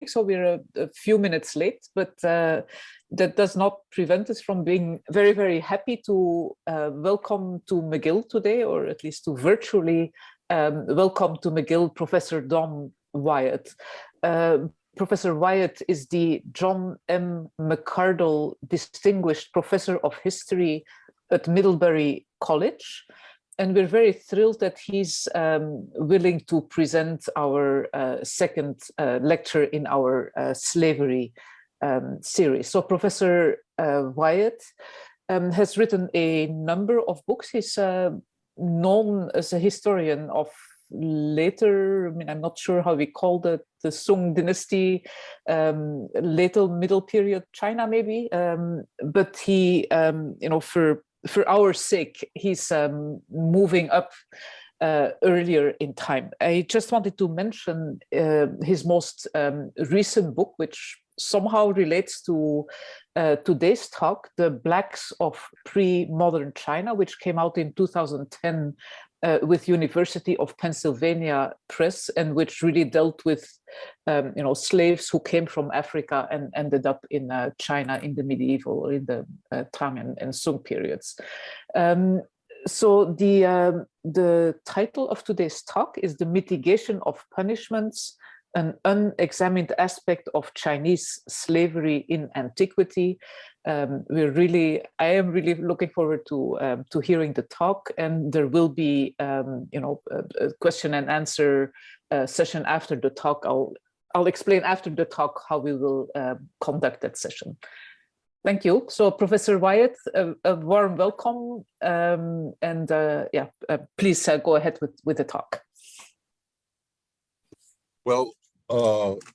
so we're a few minutes late, but that does not prevent us from being very, very happy to welcome to McGill today, or at least to virtually welcome to McGill Professor Don Wyatt. Professor Wyatt is the John M. McCardle Distinguished Professor of History at Middlebury College. And we're very thrilled that he's willing to present our second lecture in our slavery series. So Professor Wyatt has written a number of books. He's known as a historian of later, I mean, I'm not sure how we call it, the Sung dynasty, later middle period China maybe, but he, you know, for our sake, he's moving up earlier in time. I just wanted to mention his most recent book, which somehow relates to today's talk, The Blacks of Pre-Modern China, which came out in 2010 with University of Pennsylvania Press, and which really dealt with you know, slaves who came from Africa and ended up in China in the medieval or in the Tang and Sung periods. So the title of today's talk is The Mitigation of Punishments, an unexamined aspect of Chinese slavery in antiquity. I am really looking forward to hearing the talk, and there will be you know, a question and answer session after the talk. I'll explain after the talk how we will conduct that session. Thank you. So Professor Wyatt, a warm welcome, and please go ahead with the talk. Well,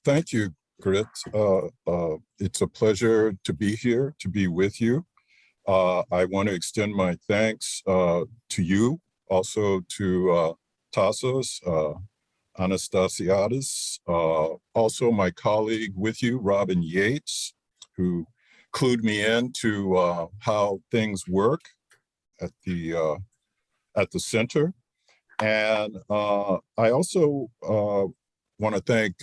thank you, Grit. It's a pleasure to be here, to be with you. I want to extend my thanks to you, also to Tassos, Anastasiadis, also my colleague with you, Robin Yates, who clued me in to how things work at the center. And I also want to thank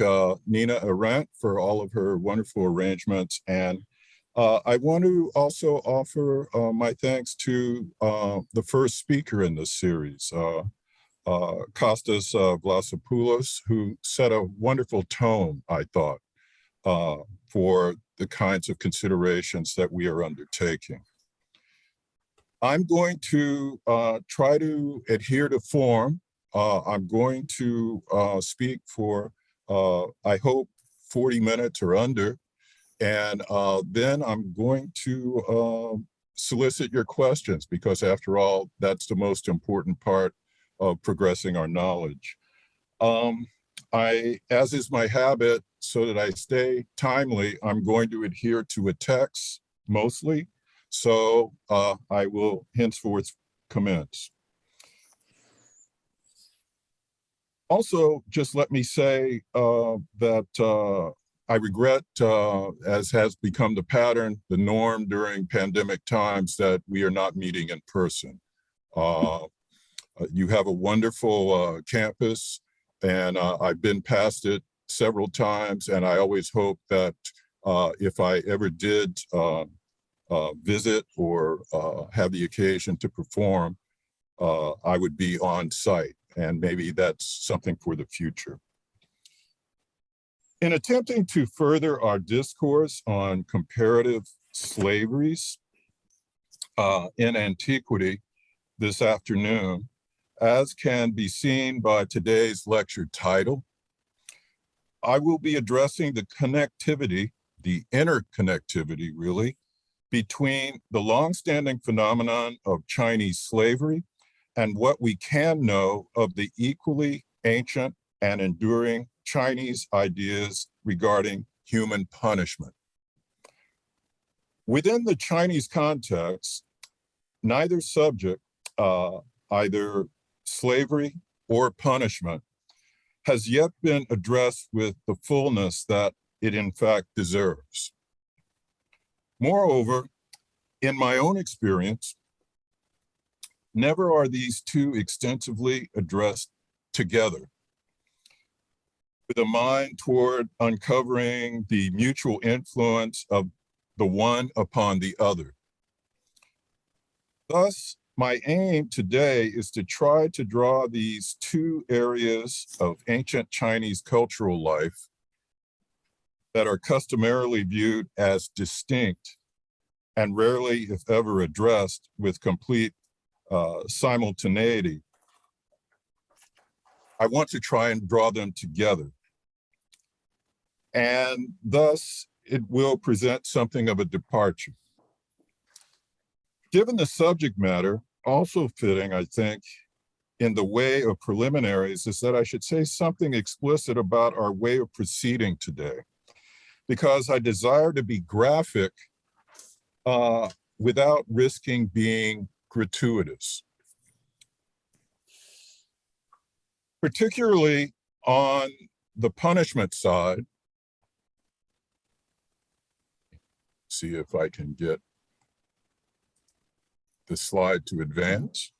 Nina Arendt for all of her wonderful arrangements. And I want to also offer my thanks to the first speaker in this series, Kostas Vlasopoulos, who set a wonderful tone, I thought, for the kinds of considerations that we are undertaking. I'm going to try to adhere to form. I'm going to speak for, I hope, 40 minutes or under, and then I'm going to solicit your questions, because after all, that's the most important part of progressing our knowledge. As is my habit, so that I stay timely, I'm going to adhere to a text mostly, so I will henceforth commence. Also, just let me say that I regret, as has become the pattern, the norm during pandemic times, that we are not meeting in person. You have a wonderful campus, and I've been past it several times, and I always hope that if I ever did visit or have the occasion to perform, I would be on site. And maybe that's something for the future. In attempting to further our discourse on comparative slaveries in antiquity this afternoon, as can be seen by today's lecture title, I will be addressing the connectivity, the interconnectivity really, between the longstanding phenomenon of Chinese slavery and what we can know of the equally ancient and enduring Chinese ideas regarding human punishment. Within the Chinese context, neither subject, either slavery or punishment, has yet been addressed with the fullness that it in fact deserves. Moreover, in my own experience, never are these two extensively addressed together. with a mind toward uncovering the mutual influence of the one upon the other. Thus, my aim today is to try to draw these two areas of ancient Chinese cultural life that are customarily viewed as distinct and rarely, if ever, addressed with complete simultaneity. I want to try and draw them together. And thus, it will present something of a departure. Given the subject matter, also fitting, I think, in the way of preliminaries is that I should say something explicit about our way of proceeding today, because I desire to be graphic without risking being gratuitous. Particularly on the punishment side, see if I can get the slide to advance.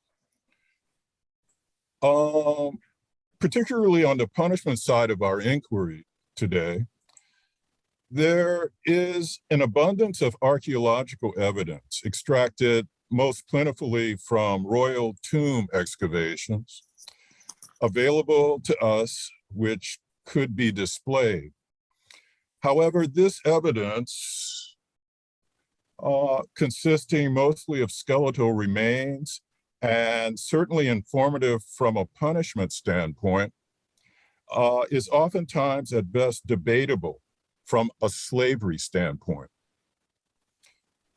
Particularly on the punishment side of our inquiry today, there is an abundance of archaeological evidence extracted most plentifully from royal tomb excavations available to us, which could be displayed. However, this evidence, consisting mostly of skeletal remains and certainly informative from a punishment standpoint, is oftentimes at best debatable from a slavery standpoint.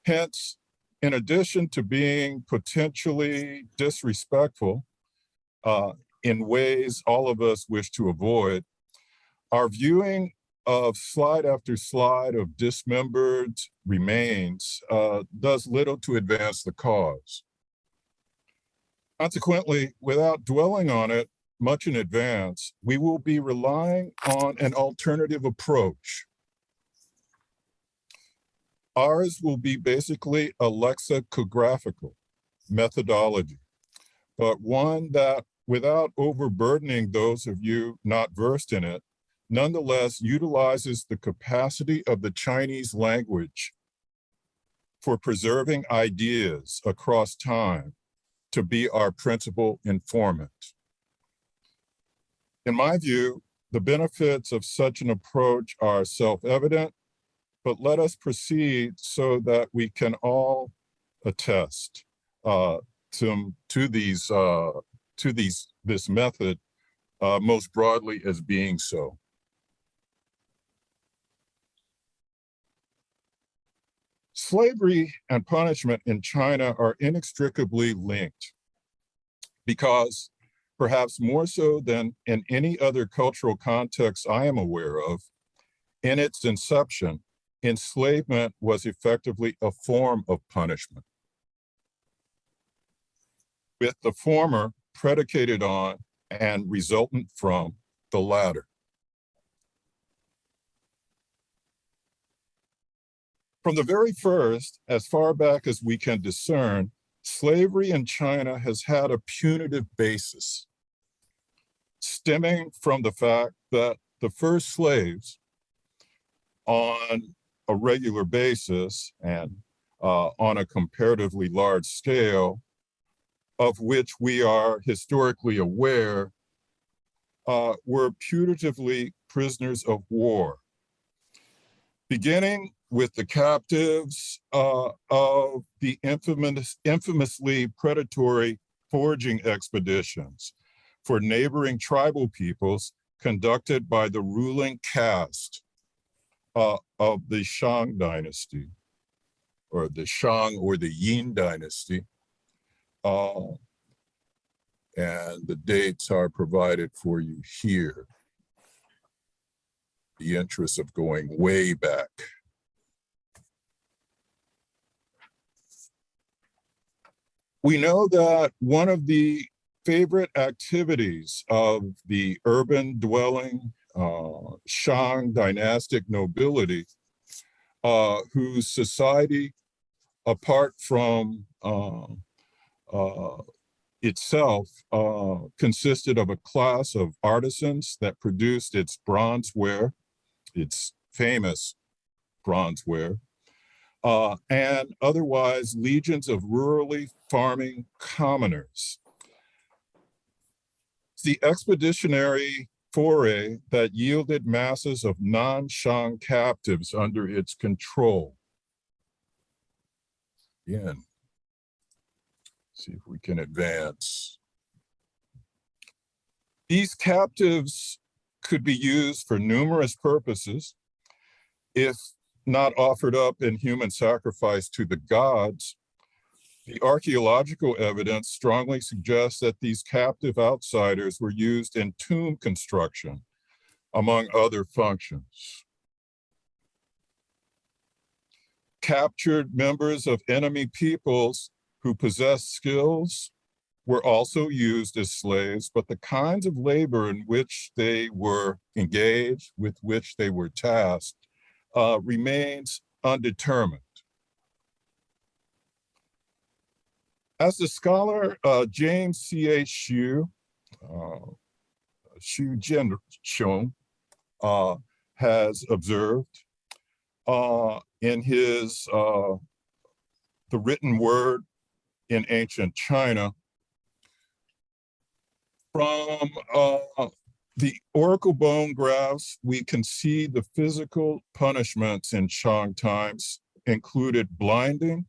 Hence, in addition to being potentially disrespectful in ways all of us wish to avoid, our viewing of slide after slide of dismembered remains does little to advance the cause. Consequently, without dwelling on it much in advance, we will be relying on an alternative approach. Ours will be basically a lexicographical methodology, but one that, without overburdening those of you not versed in it, nonetheless utilizes the capacity of the Chinese language for preserving ideas across time to be our principal informant. In my view, the benefits of such an approach are self-evident, but let us proceed so that we can all attest to this method most broadly as being so. Slavery and punishment in China are inextricably linked because, perhaps more so than in any other cultural context I am aware of, in its inception, enslavement was effectively a form of punishment, with the former predicated on and resultant from the latter. From the very first, as far back as we can discern, slavery in China has had a punitive basis, stemming from the fact that the first slaves, on a regular basis and on a comparatively large scale, of which we are historically aware, were putatively prisoners of war, beginning with the captives of the infamously predatory foraging expeditions for neighboring tribal peoples conducted by the ruling caste of the Shang dynasty, or the Shang or the Yin dynasty. And the dates are provided for you here. The interest of going way back. We know that one of the favorite activities of the urban dwelling Shang dynastic nobility, whose society, apart from itself consisted of a class of artisans that produced its bronzeware, its famous bronzeware, and otherwise legions of rurally farming commoners. The expeditionary foray that yielded masses of non-Shang captives under its control. Again, see if we can advance. These captives could be used for numerous purposes if not offered up in human sacrifice to the gods. The archaeological evidence strongly suggests that these captive outsiders were used in tomb construction, among other functions. Captured members of enemy peoples who possessed skills were also used as slaves, but the kinds of labor in which they were engaged, with which they were tasked, remains undetermined. As the scholar James C.A. Xu Jiansheng has observed in his The Written Word in Ancient China, from the oracle bone graphs, we can see the physical punishments in Shang times included blinding,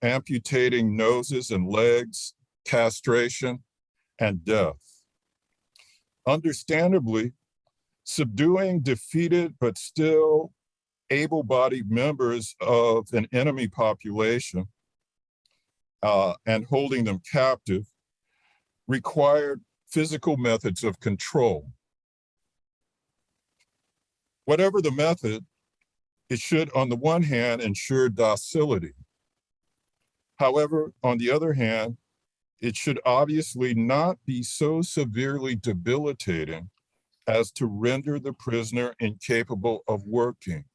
amputating noses and legs, castration, and death. Understandably, subduing defeated but still able-bodied members of an enemy population and holding them captive required physical methods of control. Whatever the method, it should, on the one hand, ensure docility. However, on the other hand, it should obviously not be so severely debilitating as to render the prisoner incapable of working.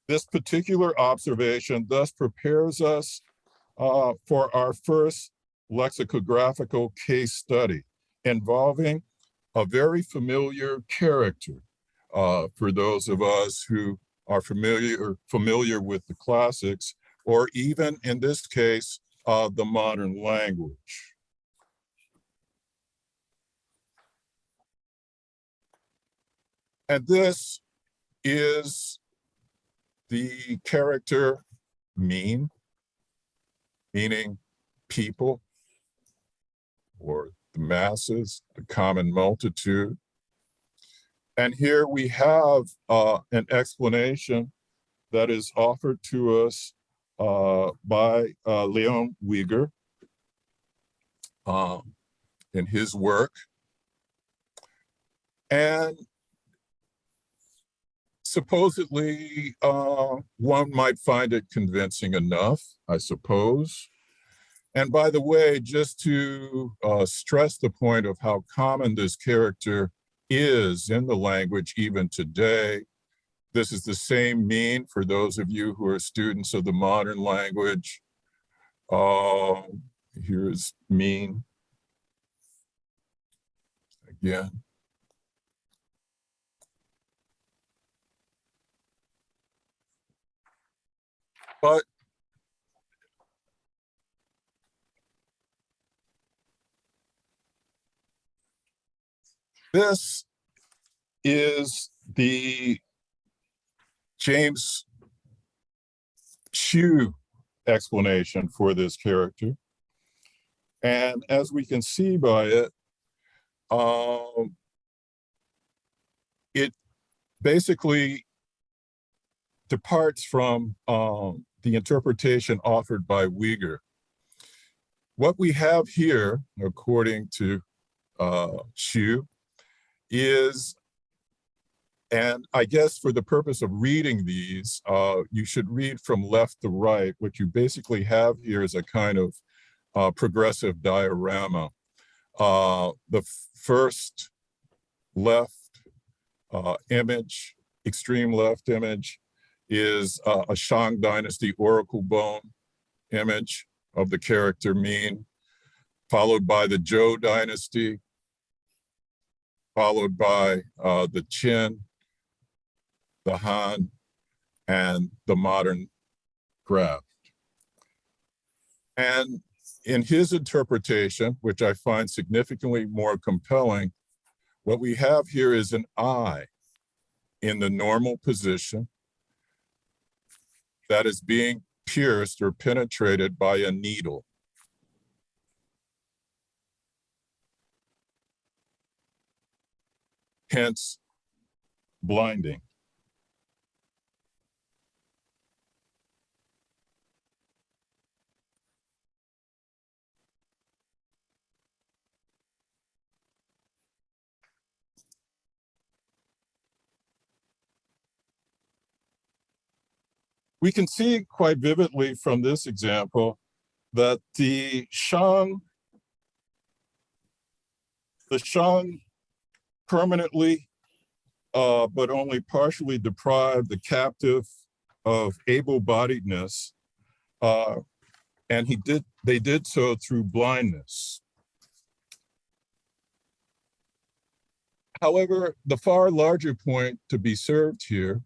This particular observation thus prepares us for our first lexicographical case study involving a very familiar character for those of us who are familiar with the classics, or even in this case, the modern language. And this is the character mean, meaning people, or the masses, the common multitude. And here we have an explanation that is offered to us by Leon Uyghur in his work. And supposedly, one might find it convincing enough, I suppose. And by the way, just to stress the point of how common this character is in the language even today, this is the same mean for those of you who are students of the modern language. Here's mean again. But this is the James Xu explanation for this character. And as we can see by it, it basically departs from the interpretation offered by Uyghur. What we have here, according to Xu, is, and I guess for the purpose of reading these, you should read from left to right. What you basically have here is a kind of progressive diorama. The first left image, extreme left image, is a Shang Dynasty oracle bone image of the character mean. followed by the Zhou dynasty, followed by the Qin, the Han, and the modern graft. And in his interpretation, which I find significantly more compelling, what we have here is an eye in the normal position that is being pierced or penetrated by a needle. Hence, blinding. We can see quite vividly from this example that the Shang permanently, but only partially deprived the captive of able-bodiedness, and they did so through blindness. However, the far larger point to be served here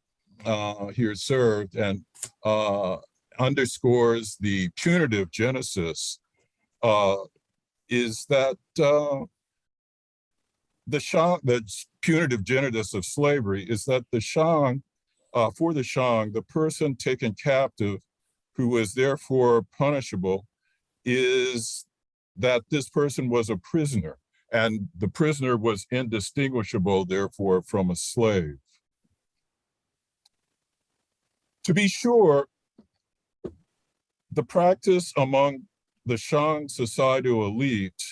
served and underscores the punitive genesis is that the punitive genesis of slavery is that the Shang, for the Shang, the person taken captive who is therefore punishable is that this person was a prisoner, and the prisoner was indistinguishable, therefore, from a slave. To be sure, the practice among the Shang societal elite,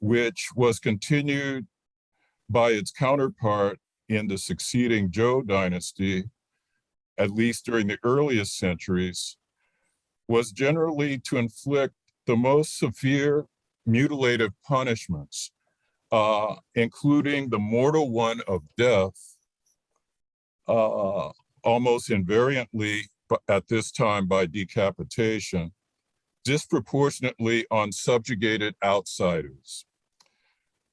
which was continued by its counterpart in the succeeding Zhou dynasty, at least during the earliest centuries, was generally to inflict the most severe mutilative punishments, including the mortal one of death, almost invariantly at this time by decapitation, disproportionately on subjugated outsiders.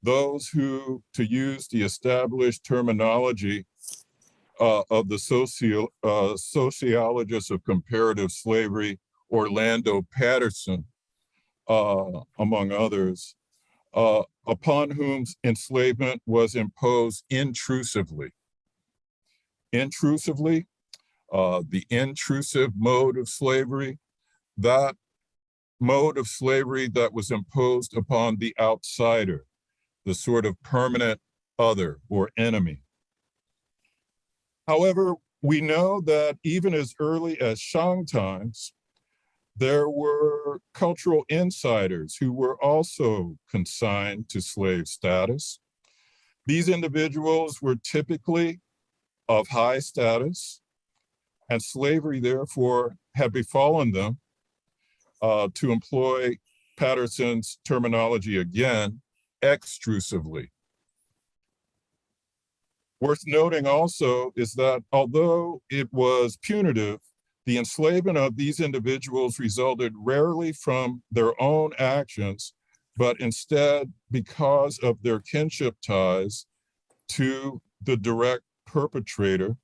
Those who, to use the established terminology of the sociologist of comparative slavery, Orlando Patterson, among others, upon whom enslavement was imposed intrusively. Intrusively, the intrusive mode of slavery, that mode of slavery that was imposed upon the outsider, the sort of permanent other or enemy. However, we know that even as early as Shang times, there were cultural insiders who were also consigned to slave status. These individuals were typically of high status, and slavery therefore had befallen them, to employ Patterson's terminology again, extrusively. Worth noting also is that although it was punitive, the enslavement of these individuals resulted rarely from their own actions, but instead because of their kinship ties to the direct perpetrator,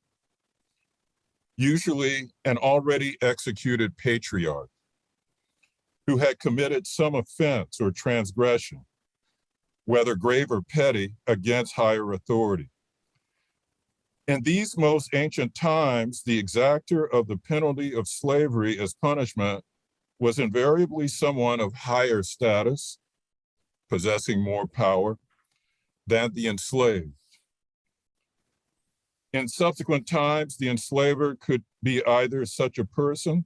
usually an already executed patriarch who had committed some offense or transgression, whether grave or petty, against higher authority. In these most ancient times, the exactor of the penalty of slavery as punishment was invariably someone of higher status, possessing more power, than the enslaved. In subsequent times, the enslaver could be either such a person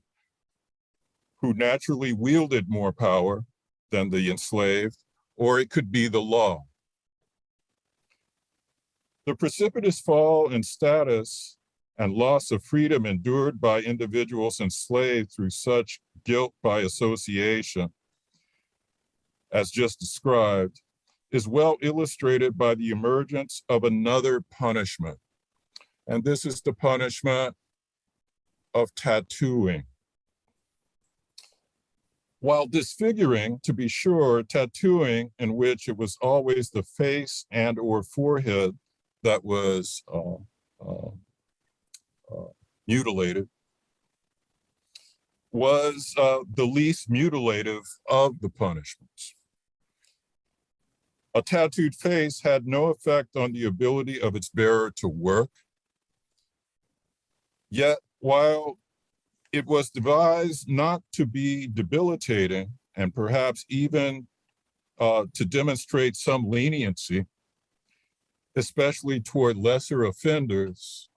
who naturally wielded more power than the enslaved, or it could be the law. The precipitous fall in status and loss of freedom endured by individuals enslaved through such guilt by association, as just described, is well illustrated by the emergence of another punishment. And this is the punishment of tattooing. While disfiguring, to be sure, tattooing in which it was always the face and or forehead that was mutilated, was the least mutilative of the punishments. A tattooed face had no effect on the ability of its bearer to work. Yet, while it was devised not to be debilitating and perhaps even to demonstrate some leniency, especially toward lesser offenders,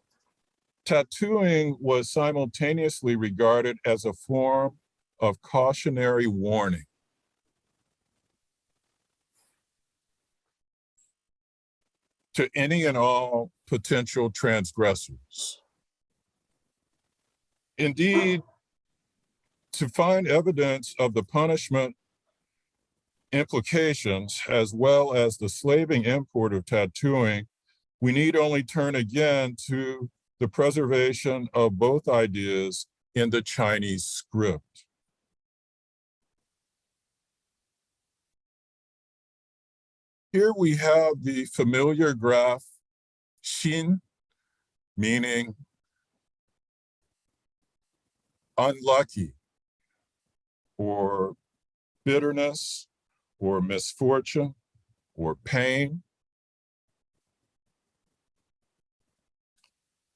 tattooing was simultaneously regarded as a form of cautionary warning. To any and all potential transgressors. Indeed, to find evidence of the punishment implications as well as the slaving import of tattooing, we need only turn again to the preservation of both ideas in the Chinese script. Here we have the familiar graph xin, meaning unlucky or bitterness or misfortune or pain.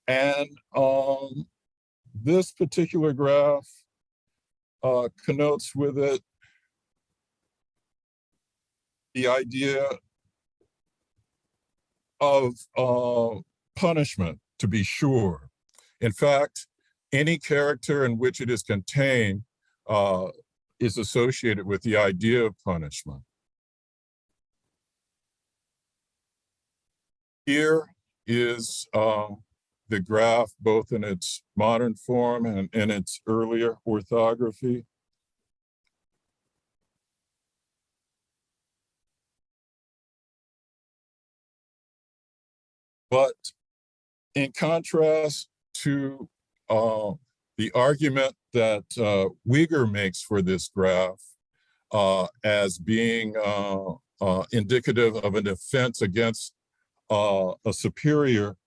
And this particular graph connotes with it the idea of punishment, to be sure. In fact, any character in which it is contained is associated with the idea of punishment. Here is the graph, both in its modern form and in its earlier orthography. But in contrast to the argument that Uyghur makes for this graph as being indicative of an offense against a superior,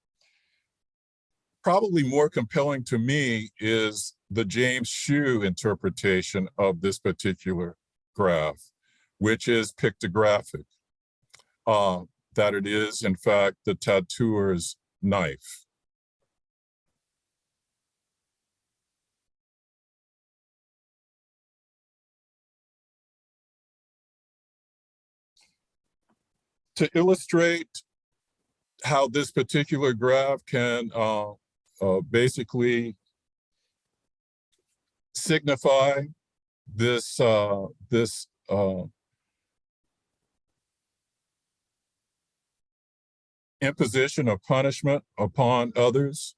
probably more compelling to me is the James Shue interpretation of this particular graph, which is pictographic, that it is, in fact, the tattooer's knife. To illustrate how this particular graph can basically signify this imposition of punishment upon others.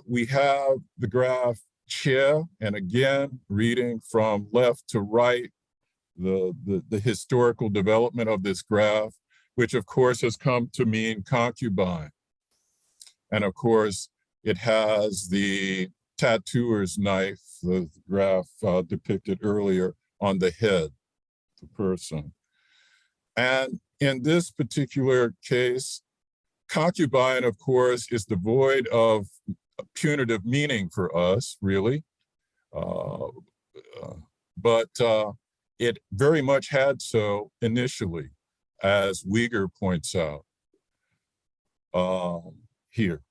We have the graph Che, and again, reading from left to right, the historical development of this graph, which of course has come to mean concubine. And of course, it has the tattooer's knife, the graph depicted earlier, on the head, the person. And in this particular case, concubine, of course, is devoid of punitive meaning for us, really. But it very much had so initially, as Uyghur points out here.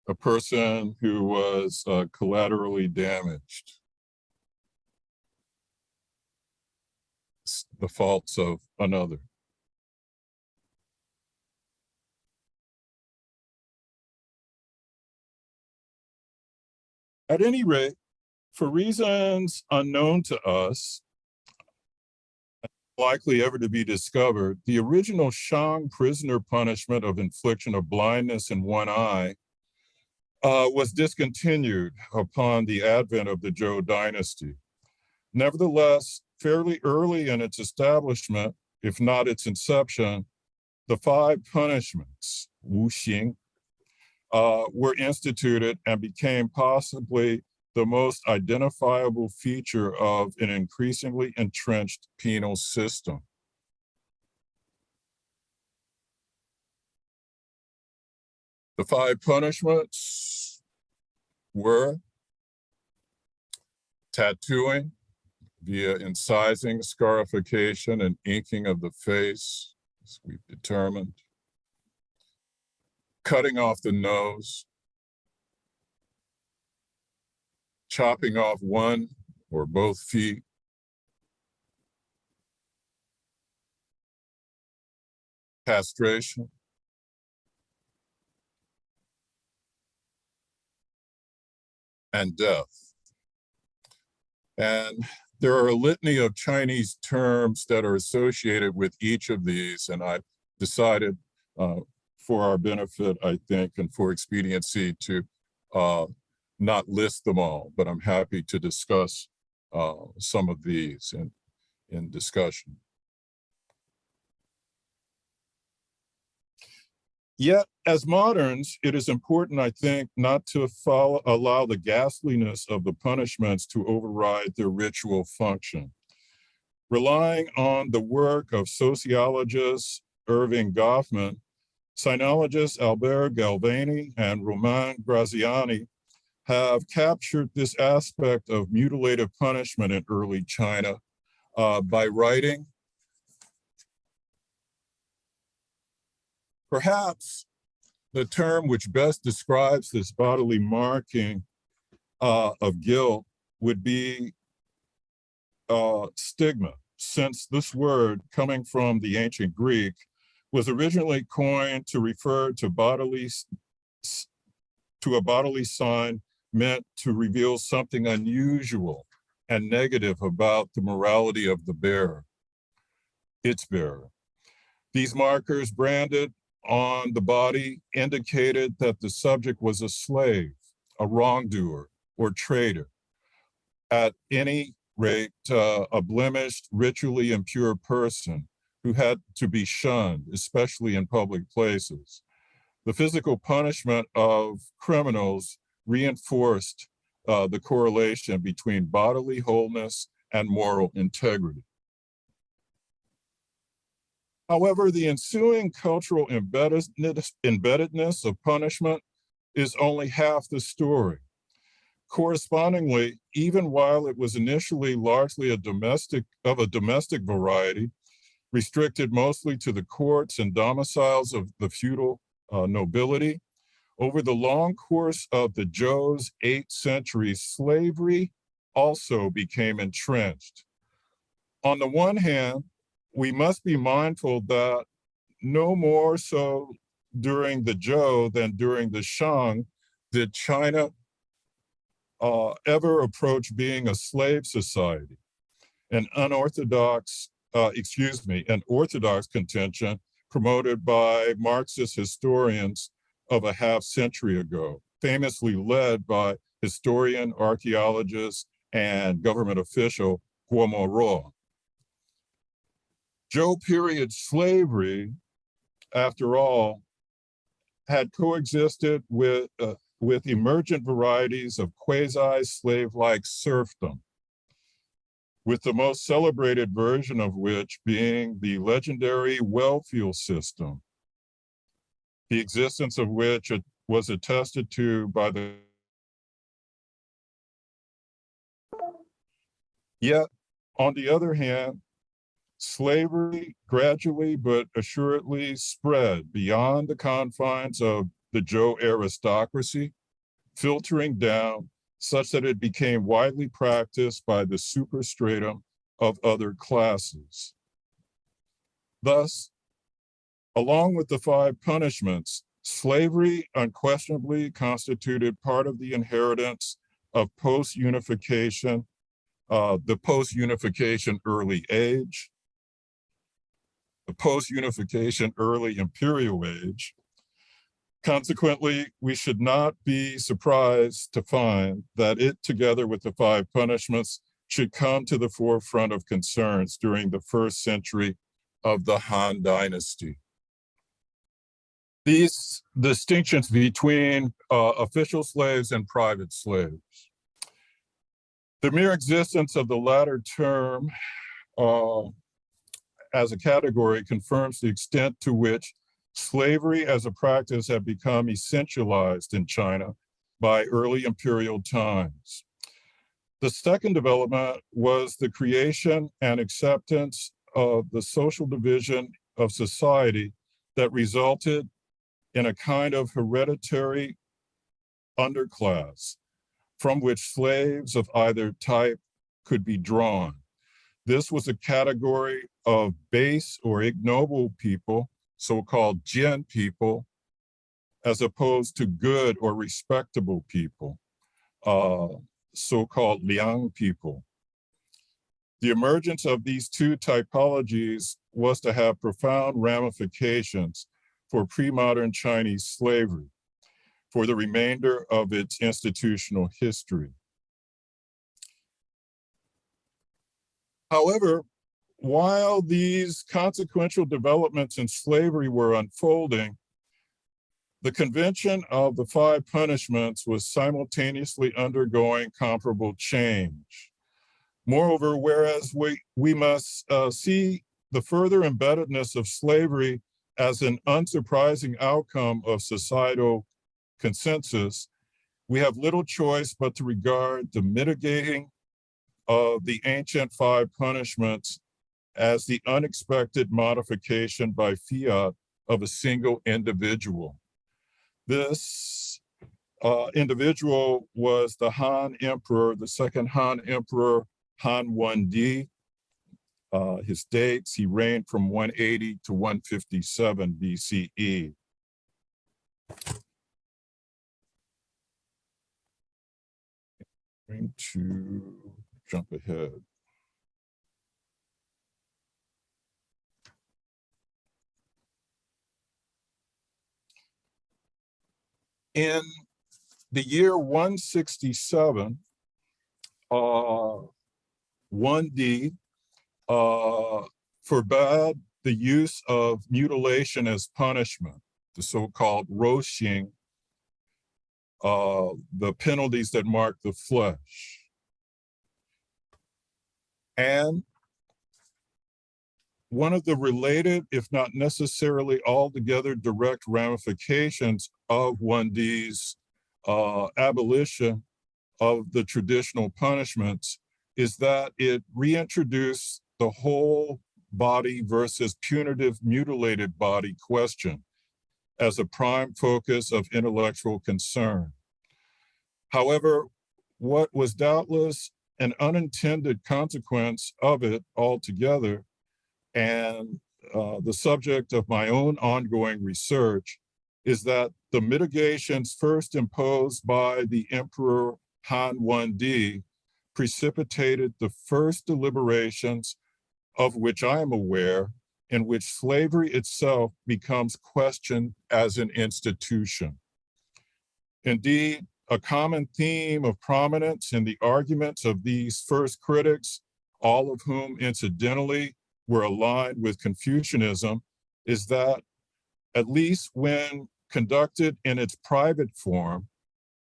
A person who was collaterally damaged. The faults of another. At any rate, for reasons unknown to us, likely ever to be discovered, the original Shang prisoner punishment of infliction of blindness in one eye was discontinued upon the advent of the Zhou dynasty. Nevertheless, fairly early in its establishment, if not its inception, the 5 punishments, Wu Xing, were instituted and became possibly the most identifiable feature of an increasingly entrenched penal system. The 5 punishments were tattooing via incising, scarification, and inking of the face, as we've determined, cutting off the nose, chopping off one or both feet, castration, and death. And there are a litany of Chinese terms that are associated with each of these, and I decided for our benefit, I think, and for expediency to not list them all, but I'm happy to discuss some of these in discussion. Yet, as moderns, it is important, I think, not to allow the ghastliness of the punishments to override their ritual function. Relying on the work of sociologist Irving Goffman, sinologists Albert Galvani and Romain Graziani have captured this aspect of mutilative punishment in early China by writing, perhaps the term which best describes this bodily marking of guilt would be stigma, since this word, coming from the ancient Greek, was originally coined to refer to a bodily sign meant to reveal something unusual and negative about the morality of the bearer, its bearer. These markers branded on the body indicated that the subject was a slave, a wrongdoer, or traitor. At any rate, a blemished, ritually impure person who had to be shunned, especially in public places. The physical punishment of criminals reinforced the correlation between bodily wholeness and moral integrity. However, the ensuing cultural embeddedness of punishment is only half the story. Correspondingly, even while it was initially largely of a domestic variety, restricted mostly to the courts and domiciles of the feudal nobility, over the long course of the Zhou's 8th century, slavery also became entrenched. On the one hand, we must be mindful that no more so during the Zhou than during the Shang did China ever approach being a slave society. An orthodox contention promoted by Marxist historians of a half-century ago, famously led by historian, archaeologist, and government official Guomo Ro. Zhou period slavery, after all, had coexisted with emergent varieties of quasi-slave-like serfdom, with the most celebrated version of which being the legendary well-fuel system, the existence of which was attested to by the... Yet, on the other hand, slavery gradually but assuredly spread beyond the confines of the Zhou aristocracy, filtering down such that it became widely practiced by the superstratum of other classes. Thus, along with the 5 punishments, slavery unquestionably constituted part of the inheritance of post-unification, the post-unification early age, the post-unification early imperial age. Consequently, we should not be surprised to find that it, together with the 5 punishments, should come to the forefront of concerns during the 1st century of the Han Dynasty. these distinctions between official slaves and private slaves. The mere existence of the latter term as a category confirms the extent to which slavery as a practice had become essentialized in China by early imperial times. The second development was the creation and acceptance of the social division of society that resulted in a kind of hereditary underclass from which slaves of either type could be drawn. This was a category of base or ignoble people, so-called Jian people, as opposed to good or respectable people, so-called Liang people. The emergence of these two typologies was to have profound ramifications for pre-modern Chinese slavery for the remainder of its institutional history. However, while these consequential developments in slavery were unfolding, the Convention of the Five Punishments was simultaneously undergoing comparable change. Moreover, whereas we must see the further embeddedness of slavery as an unsurprising outcome of societal consensus, we have little choice but to regard the mitigating of the ancient five punishments as the unexpected modification by fiat of a single individual. This individual was the Han Emperor, the second Han Emperor, Han Wendi. His dates, he reigned from 180 to 157 BCE. I'm going to jump ahead. In the year 167, 1D forbade the use of mutilation as punishment, the so-called roxing, the penalties that mark the flesh. And one of the related, if not necessarily altogether direct ramifications of 1D's abolition of the traditional punishments is that it reintroduced the whole body versus punitive mutilated body question as a prime focus of intellectual concern. However, what was doubtless an unintended consequence of it altogether, and the subject of my own ongoing research, is that the mitigations first imposed by the Emperor Han Wendi precipitated the first deliberations of which I am aware, in which slavery itself becomes questioned as an institution. Indeed, a common theme of prominence in the arguments of these first critics, all of whom incidentally were aligned with Confucianism, is that at least when conducted in its private form,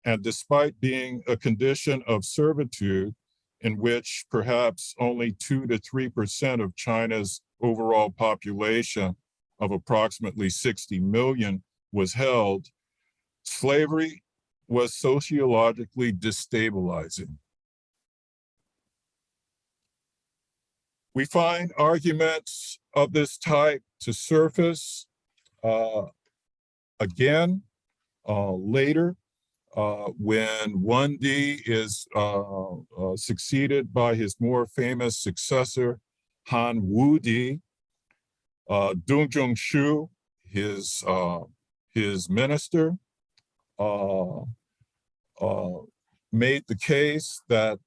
and despite being a condition of servitude in which perhaps only 2 to 3% of China's overall population of approximately 60 million was held, slavery was sociologically destabilizing. We find arguments of this type to surface again later when Wendi is succeeded by his more famous successor, Han Wudi. Dong Zhongshu, his minister, made the case that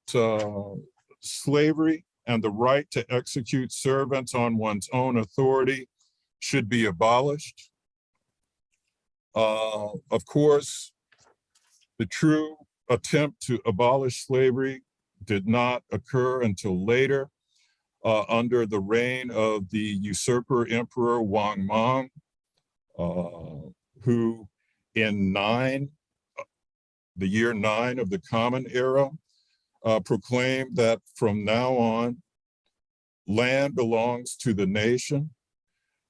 slavery and the right to execute servants on one's own authority should be abolished. Of course, the true attempt to abolish slavery did not occur until later, under the reign of the usurper emperor Wang Mang. who in the year 9 of the Common Era, proclaimed that from now on, land belongs to the nation.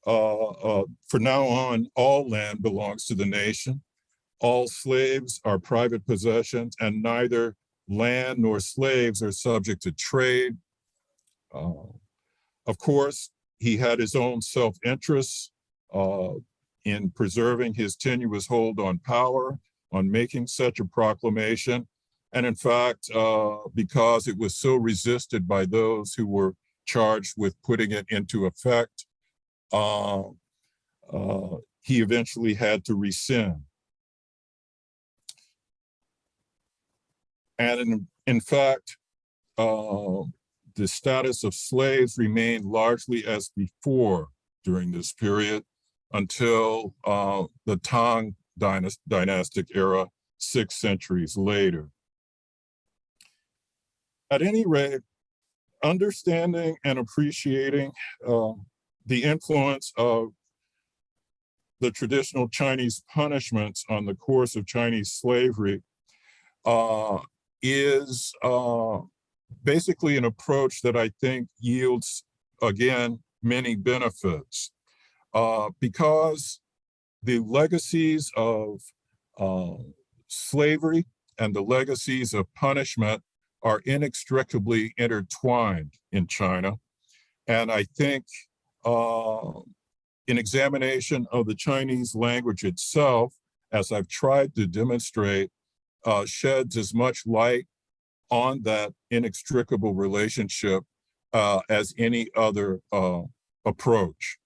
For now on, all land belongs to the nation. All slaves are private possessions, and neither land nor slaves are subject to trade. Of course, he had his own self-interests in preserving his tenuous hold on power, on making such a proclamation. And in fact, because it was so resisted by those who were charged with putting it into effect, he eventually had to rescind. And in fact, the status of slaves remained largely as before during this period until the Tang dynastic era, 6 centuries later. At any rate, understanding and appreciating the influence of the traditional Chinese punishments on the course of Chinese slavery is basically an approach that I think yields, again, many benefits, because the legacies of slavery and the legacies of punishment are inextricably intertwined in China. And I think an examination of the Chinese language itself, as I've tried to demonstrate, sheds as much light on that inextricable relationship as any other approach.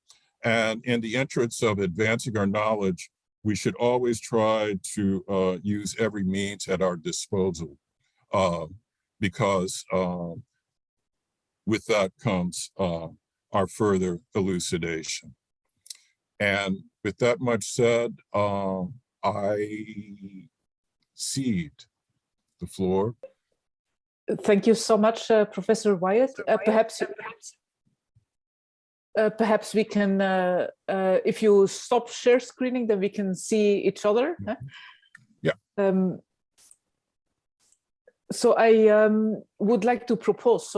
And in the interest of advancing our knowledge, we should always try to use every means at our disposal, because with that comes our further elucidation. And with that much said, I cede the floor. Thank you so much, Professor Wyatt. Perhaps we can, if you stop share screening, then we can see each other. Huh? Yeah. So I would like to propose.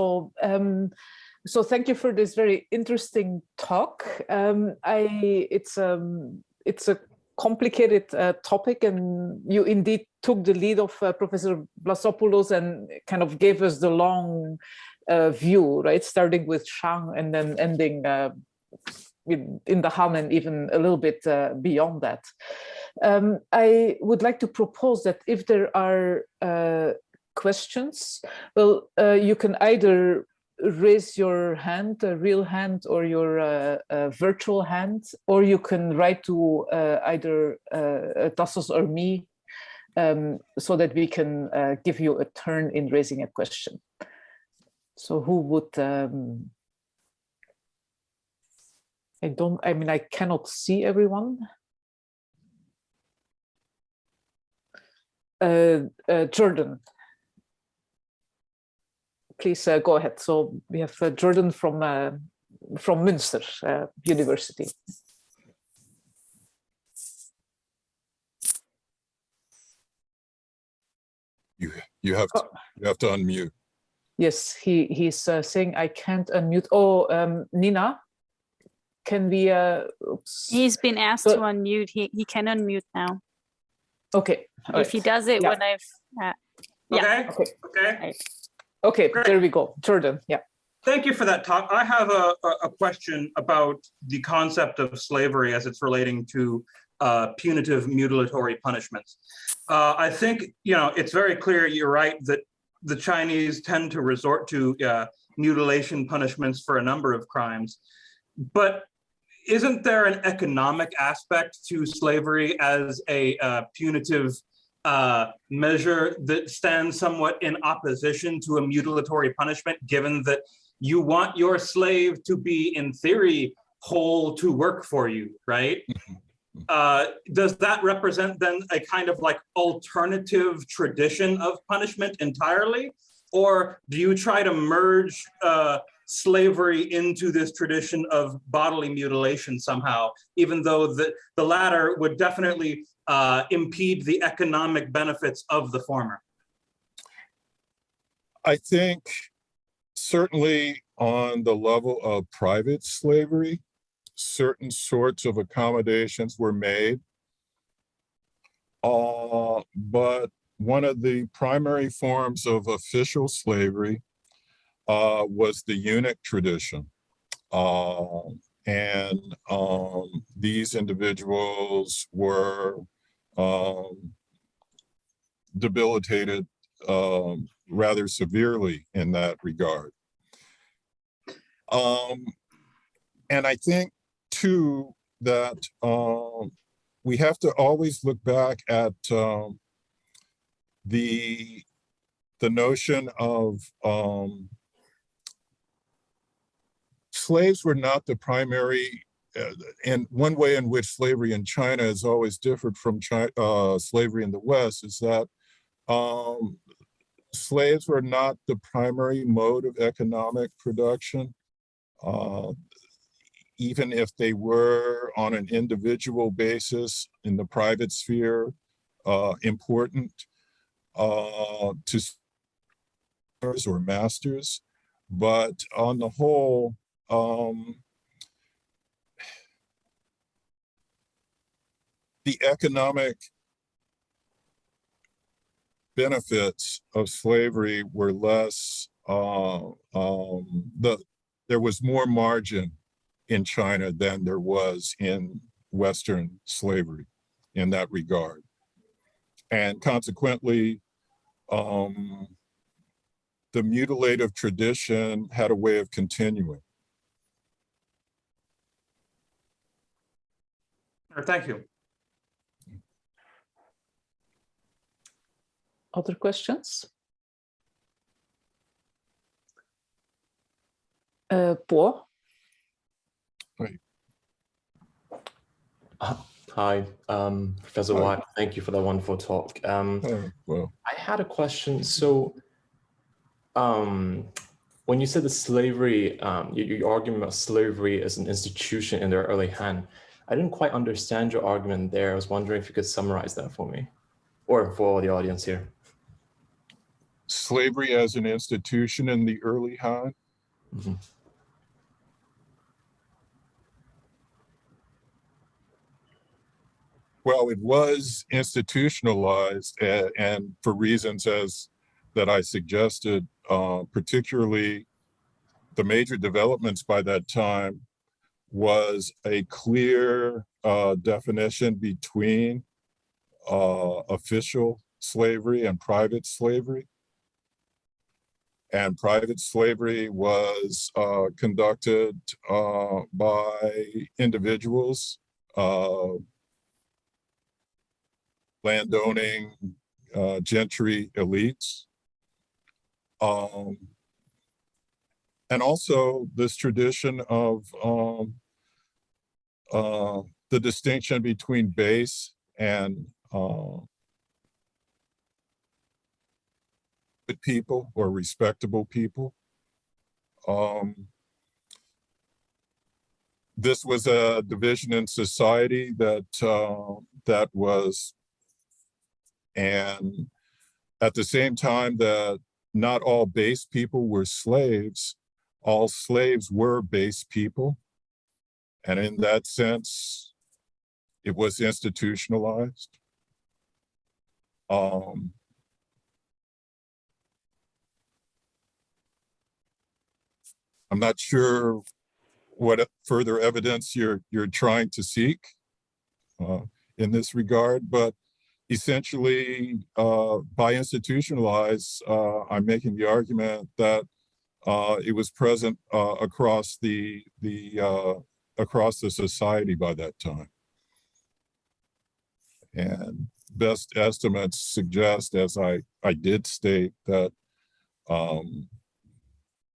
So thank you for this very interesting talk. It's a complicated topic, and you indeed took the lead of Professor Blasopoulos and kind of gave us the long view, right? Starting with Shang and then ending in the Han and even a little bit beyond that. I would like to propose that if there are questions, well, you can either raise your hand, a real hand, or your virtual hand, or you can write to either Tassos or me, so that we can give you a turn in raising a question. So who would, I cannot see everyone. Jordan. Please go ahead. So we have Jordan from Münster University. You have to unmute. Yes, he's saying I can't unmute. Oh, Nina, can we? Oops. He's been asked to unmute. He can unmute now. Okay. If he does it when I've. Yeah. Okay. Okay. Right. Okay. Great. There we go. Jordan. Yeah. Thank you for that talk. I have a question about the concept of slavery as it's relating to punitive mutilatory punishments. I think, it's very clear, you're right, that the Chinese tend to resort to mutilation punishments for a number of crimes. But isn't there an economic aspect to slavery as a punitive measure that stands somewhat in opposition to a mutilatory punishment, given that you want your slave to be, in theory, whole to work for you, right? Does that represent then a kind of like alternative tradition of punishment entirely? Or do you try to merge slavery into this tradition of bodily mutilation somehow, even though the latter would definitely impede the economic benefits of the former? I think certainly on the level of private slavery, certain sorts of accommodations were made. But one of the primary forms of official slavery was the eunuch tradition. These individuals were debilitated rather severely in that regard. And I think too that we have to always look back at the notion of slaves were not the primary, and one way in which slavery in China is always different from slavery in the West is that slaves were not the primary mode of economic production. Even if they were on an individual basis in the private sphere, important to or masters, but on the whole, the economic benefits of slavery were less, there was more margin in China than there was in Western slavery in that regard. And consequently, the mutilative tradition had a way of continuing. Thank you. Other questions? Paul? Hi, Professor Wyatt. Thank you for that wonderful talk. Well, I had a question. So, when you said the slavery, you're arguing about slavery as an institution in their early hand, I didn't quite understand your argument there. I was wondering if you could summarize that for me, or for the audience here. Slavery as an institution in the early Han? Mm-hmm. Well, it was institutionalized, and for reasons that I suggested, particularly the major developments by that time was a clear definition between official slavery and private slavery. And private slavery was conducted by individuals, landowning gentry elites. And also this tradition of the distinction between base and good people or respectable people. This was a division in society that was, and at the same time that not all base people were slaves, all slaves were base people. And in that sense, it was institutionalized. I'm not sure what further evidence you're trying to seek in this regard, but essentially, by institutionalized, I'm making the argument that it was present across the society by that time. And best estimates suggest, as I did state, that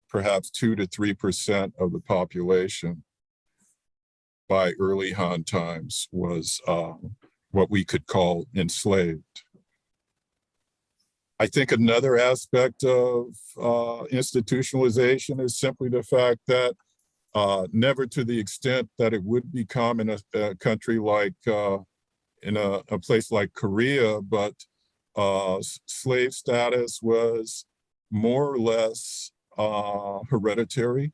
perhaps 2 to 3% of the population by early Han times was what we could call enslaved. I think another aspect of institutionalization is simply the fact that never to the extent that it would become in a country like, in a place like Korea, but slave status was more or less hereditary.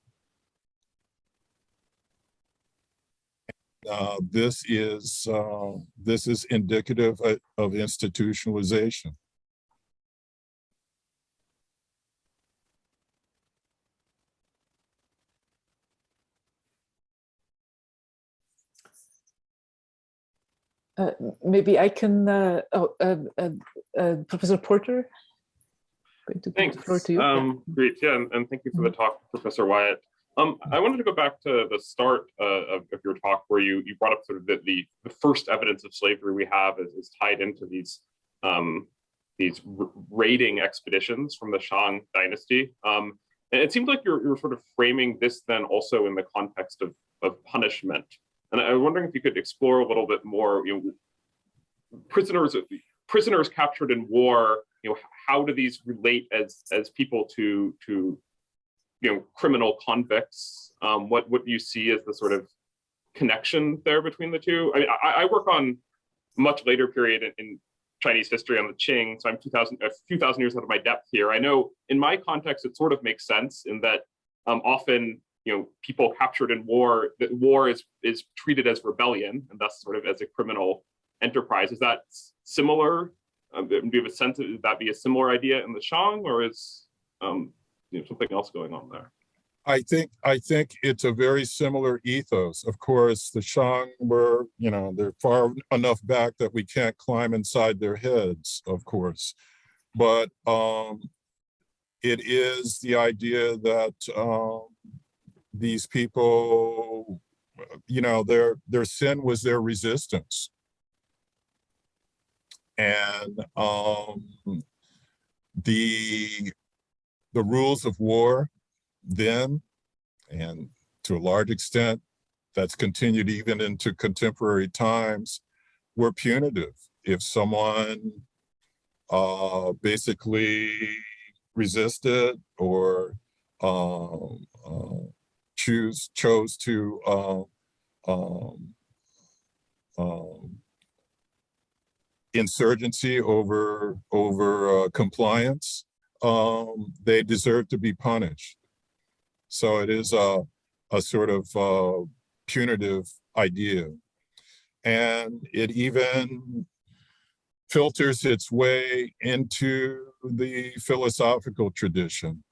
This is indicative of institutionalization. Maybe I can, Professor Porter, going to give the floor to you. Great, yeah, and thank you for the talk, Professor Wyatt. I wanted to go back to the start of your talk, where you brought up sort of the first evidence of slavery we have is tied into these raiding expeditions from the Shang dynasty. And it seemed like you're sort of framing this then also in the context of punishment. And I was wondering if you could explore a little bit more, prisoners captured in war, how do these relate as people to criminal convicts? What do you see as the sort of connection there between the two? I mean, I work on a much later period in Chinese history on the Qing, so I'm a few thousand years out of my depth here. I know in my context, it sort of makes sense in that often, people captured in war, that war is treated as rebellion and thus sort of as a criminal enterprise. Is that similar? Do you have a sense of, would that be a similar idea in the Shang, or is something else going on there? I think it's a very similar ethos. Of course, the Shang were, they're far enough back that we can't climb inside their heads, of course. But it is the idea that these people, their sin was their resistance. And the rules of war then, and to a large extent, that's continued even into contemporary times, were punitive. If someone basically resisted or chose to insurgency over compliance, they deserve to be punished. So it is a sort of punitive idea. And it even filters its way into the philosophical tradition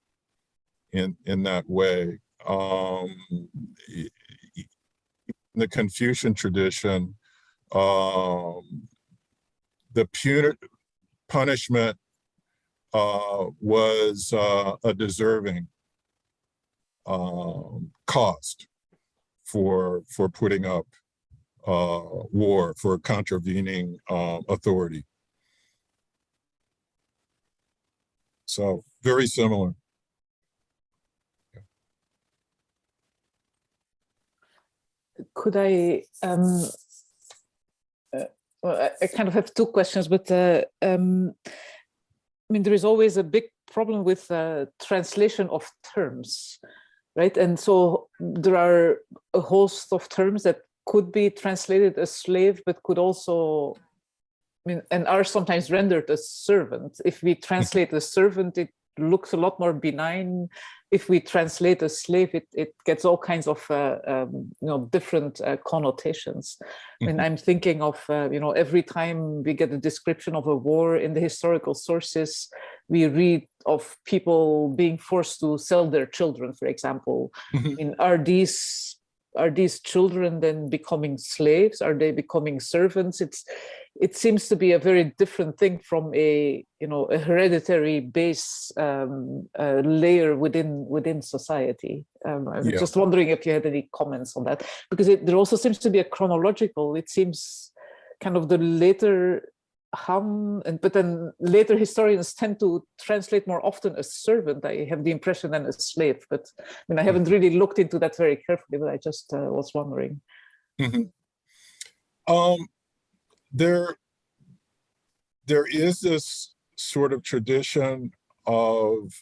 in that way. The Confucian tradition, the punitive punishment was a deserving cost for putting up war, for contravening authority. So very similar. Could I, well, I kind of have two questions, but I mean, there is always a big problem with translation of terms, right? And so there are a host of terms that could be translated as slave, but could also, I mean, and are sometimes rendered as servant. If we translate as servant, it looks a lot more benign. If we translate as slave, it gets all kinds of different connotations. I mean, I'm thinking of every time we get a description of a war in the historical sources, we read of people being forced to sell their children, for example. I mean, are these children then becoming slaves? Are they becoming servants? It seems to be a very different thing from a hereditary base layer within society. I was just wondering if you had any comments on that, because there also seems to be a chronological. It seems kind of the later but then later historians tend to translate more often as servant, I have the impression, than as slave. But I mean, I haven't really looked into that very carefully, but I just was wondering. There is this sort of tradition of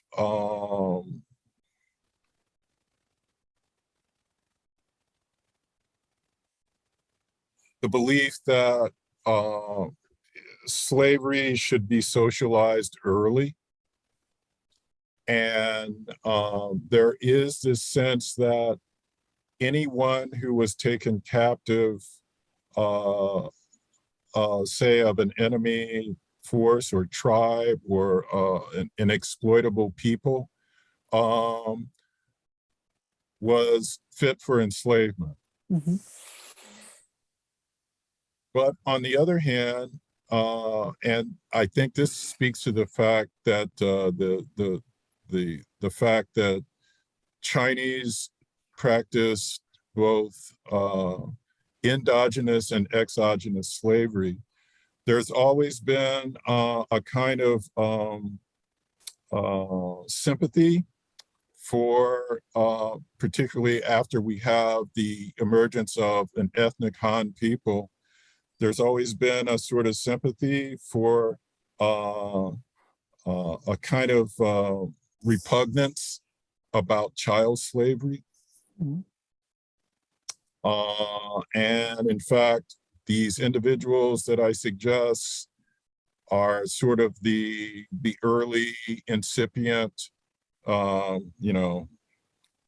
the belief that slavery should be socialized early. And there is this sense that anyone who was taken captive, say of an enemy force or tribe or an exploitable people, was fit for enslavement. Mm-hmm. But on the other hand, and I think this speaks to the fact that the fact that Chinese practiced both endogenous and exogenous slavery. There's always been a kind of sympathy for, particularly after we have the emergence of an ethnic Han people, there's always been a sort of sympathy for a kind of repugnance about child slavery. Mm-hmm. And in fact, these individuals that I suggest are sort of the early incipient,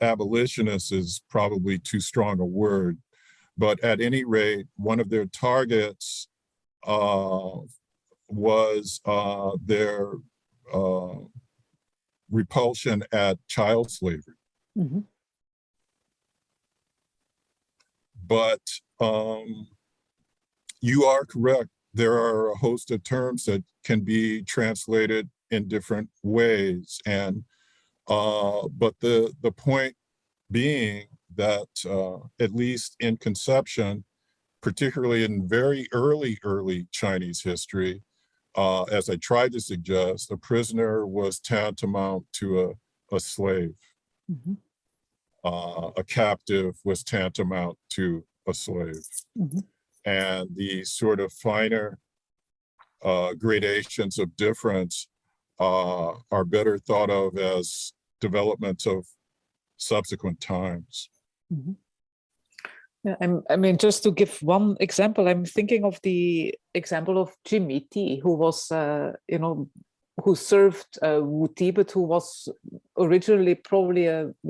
abolitionists is probably too strong a word, but at any rate, one of their targets was their repulsion at child slavery. Mm-hmm. But you are correct. There are a host of terms that can be translated in different ways. And but the point being that at least in conception, particularly in very early Chinese history, as I tried to suggest, a prisoner was tantamount to a slave. Mm-hmm. A captive was tantamount to a slave. Mm-hmm. And the sort of finer gradations of difference are better thought of as developments of subsequent times. Mm-hmm. Yeah, I mean, just to give one example, I'm thinking of the example of Jimmy T, who was, who served Wu Ti, but who was originally probably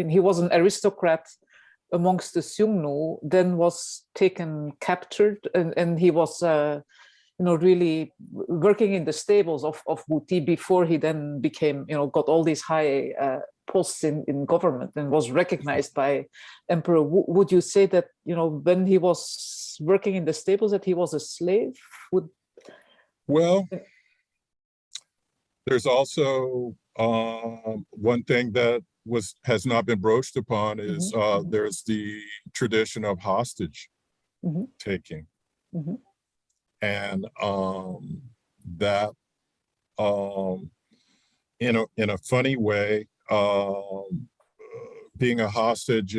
he was an aristocrat amongst the Xiongnu, then was captured, and he was, really working in the stables of Wu Ti before he then became, got all these high posts in government and was recognized by Emperor Wu. Would you say that, when he was working in the stables, that he was a slave? Well, there's also one thing that has not been broached upon is Mm-hmm. There's the tradition of hostage Mm-hmm. taking. Mm-hmm. And that in a funny way, being a hostage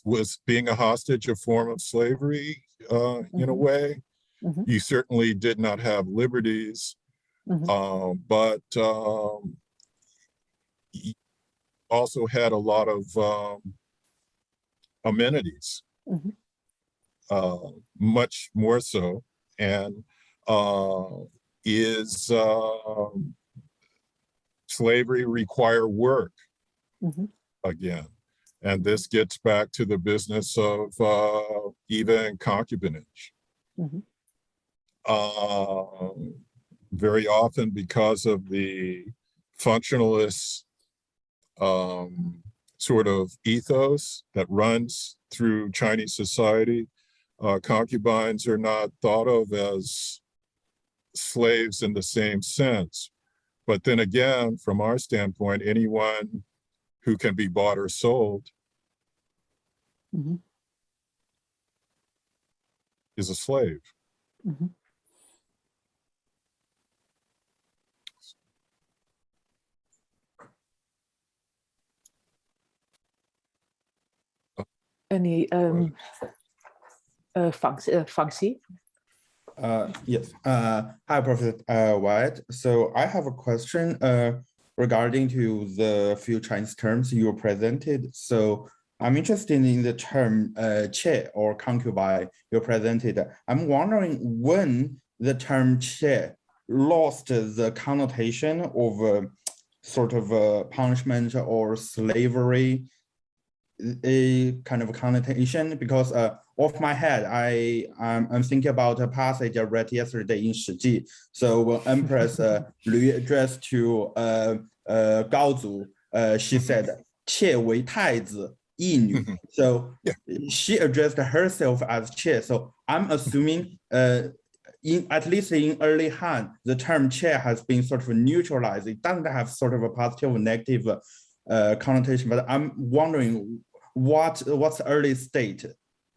was being a hostage a form of slavery in a way. Mm-hmm. You certainly did not have liberties, but you also had a lot of amenities, much more so, and is slavery require work again? And this gets back to the business of even concubinage. Very often, because of the functionalist sort of ethos that runs through Chinese society, concubines are not thought of as slaves in the same sense. But then again, from our standpoint, anyone who can be bought or sold is a slave. Any Fancy? Yes. Hi, Professor Wyatt. So I have a question regarding to the few Chinese terms you presented. So I'm interested in the term "che" or concubine you presented. I'm wondering when the term "che" lost the connotation of sort of punishment or slavery, a kind of connotation, because off my head, I'm thinking about a passage I read yesterday in Shiji. So when Empress Lu addressed to Gaozu, she said, 妾为太子义女. So she addressed herself as 妾. So I'm assuming at least in early Han, the term 妾 has been sort of neutralized. It doesn't have sort of a positive or negative connotation, but I'm wondering what's the early state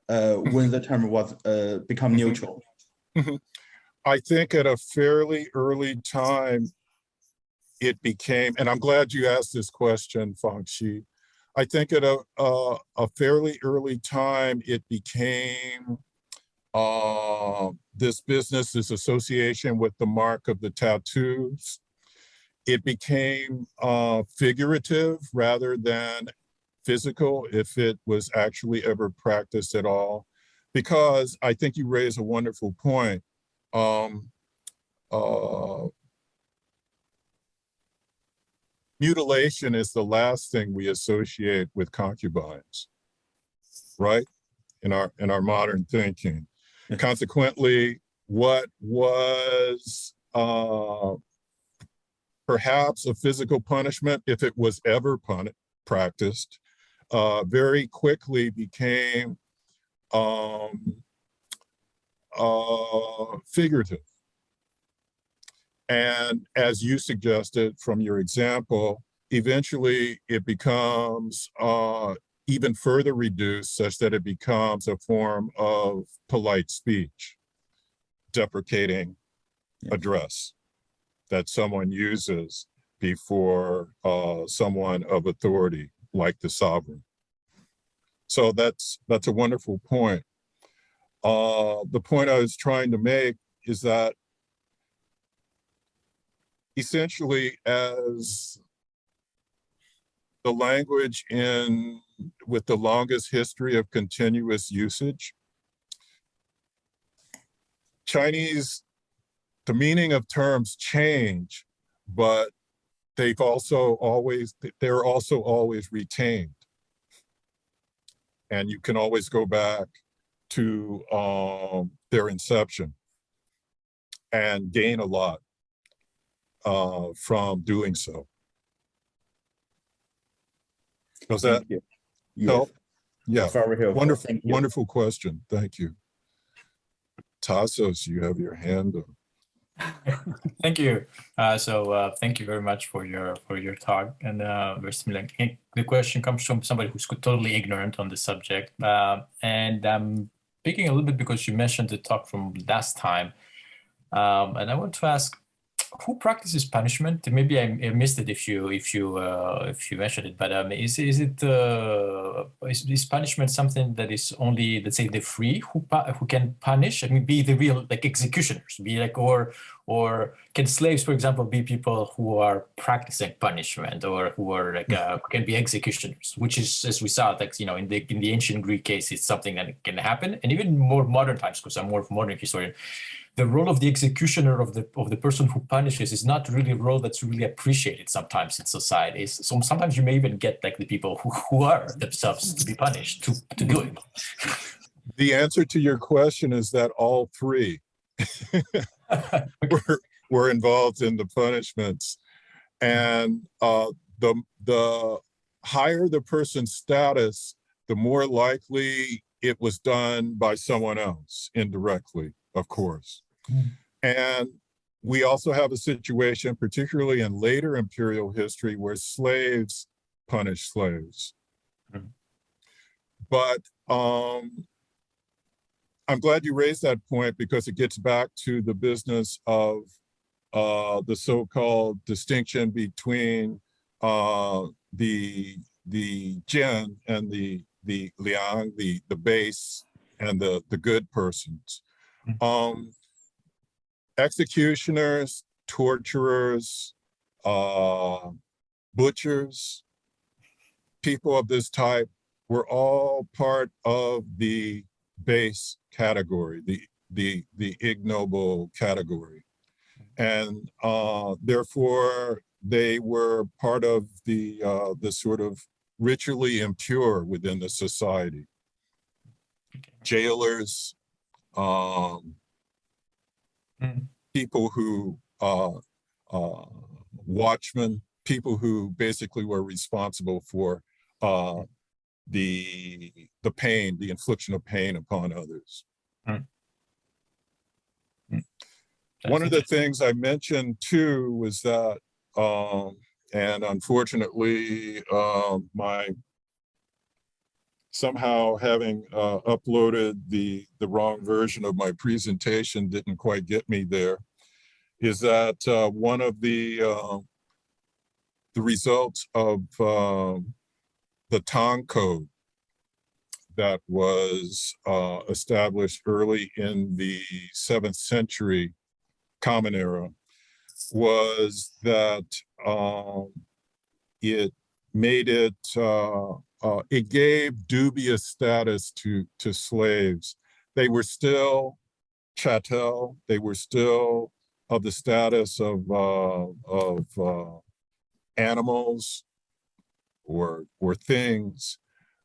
when the term was become neutral? I think at a fairly early time, it became, and I'm glad you asked this question, Fangxi. I think at a fairly early time, it became this business, this association with the mark of the tattoos. It became figurative rather than physical, if it was actually ever practiced at all. Because I think you raise a wonderful point. Mutilation is the last thing we associate with concubines, right? In our modern thinking. Consequently, what was perhaps a physical punishment, if it was ever practiced, very quickly became figurative. And as you suggested from your example, eventually it becomes even further reduced such that it becomes a form of polite speech, deprecating address that someone uses before someone of authority, like the sovereign. So that's a wonderful point. The point I was trying to make is that essentially, as the language with the longest history of continuous usage, Chinese, the meaning of terms change, but they're also always retained. And you can always go back to their inception and gain a lot from doing so. Does that help? Yeah, very helpful. Wonderful question. Thank you. Tassos, you have your hand up. Thank you. Thank you very much for your talk, and very similar. The question comes from somebody who's totally ignorant on the subject, and I'm picking a little bit because you mentioned the talk from last time, and I want to ask, who practices punishment? Maybe I missed it if you mentioned it, but is punishment something that is only, let's say, the free who can punish? I mean, be the real like executioners, be like, or can slaves, for example, be people who are practicing punishment, or who are like can be executioners? Which is, as we saw, like in the ancient Greek case, it's something that can happen, and even more modern times, because I'm more of a modern historian. The role of the executioner, of the person who punishes, is not really a role that's really appreciated sometimes in society. So sometimes you may even get like the people who are themselves to be punished to do it. The answer to your question is that all three were involved in the punishments, and the higher the person's status, the more likely it was done by someone else indirectly, of course. And we also have a situation, particularly in later imperial history, where slaves punish slaves. But I'm glad you raised that point, because it gets back to the business of the so-called distinction between the Jian and the Liang, the base and the good persons. executioners, torturers, butchers, people of this type were all part of the base category, the ignoble category. And therefore, they were part of the sort of ritually impure within the society. Jailers, people who, watchmen, people who basically were responsible for the pain, the infliction of pain upon others. One of the things I mentioned too was that, and unfortunately, somehow having uploaded the wrong version of my presentation didn't quite get me there, is that one of the results of the Tang Code that was established early in the 7th century Common Era was that it made it, it gave dubious status to slaves. They were still chattel, they were still of the status of animals or things,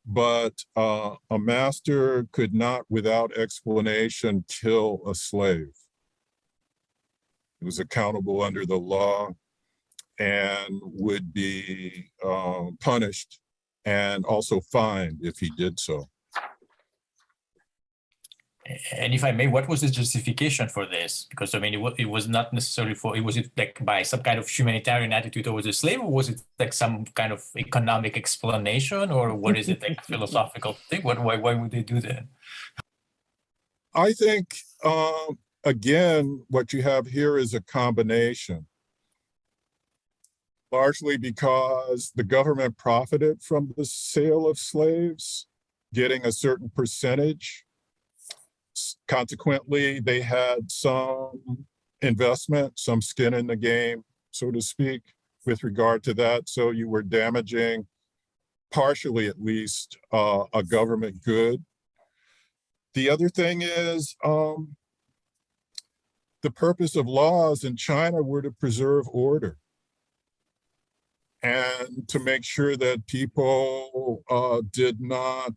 but a master could not without explanation kill a slave. It was accountable under the law and would be punished and also fined if he did so. And if I may, what was the justification for this? Because I mean, it was not necessarily for, was it like by some kind of humanitarian attitude towards the slave, or was it like some kind of economic explanation, or what is it, like philosophical thing? Why would they do that? I think, again, what you have here is a combination, largely because the government profited from the sale of slaves, getting a certain percentage. Consequently, they had some investment, some skin in the game, so to speak, with regard to that. So you were damaging, partially at least, a government good. The other thing is, the purpose of laws in China were to preserve order and to make sure that people did not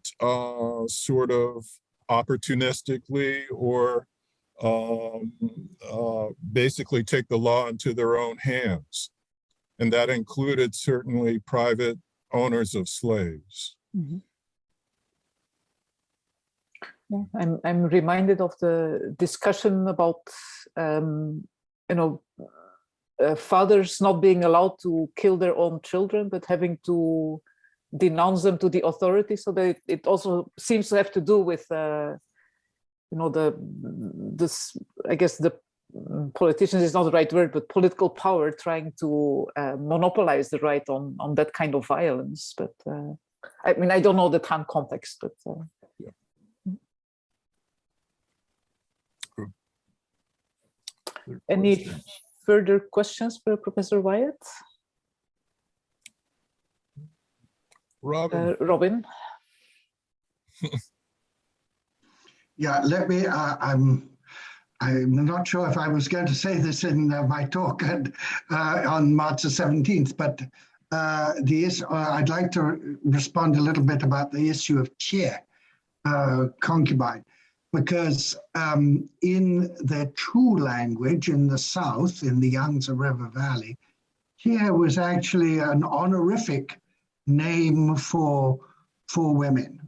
sort of opportunistically or basically take the law into their own hands. And that included certainly private owners of slaves. Mm-hmm. Yeah, I'm reminded of the discussion about, fathers not being allowed to kill their own children, but having to denounce them to the authorities. So that it also seems to have to do with, I guess the politicians is not the right word, but political power trying to monopolize the right on that kind of violence. But I mean, I don't know the time context, but. Yeah. Any further questions for Professor Wyatt? Robin. Yeah, let me, I'm not sure if I was going to say this in my talk on March the 17th, but I'd like to respond a little bit about the issue of Che, concubine, because in the Chu language in the south, in the Yangtze River Valley, Che was actually an honorific name for women.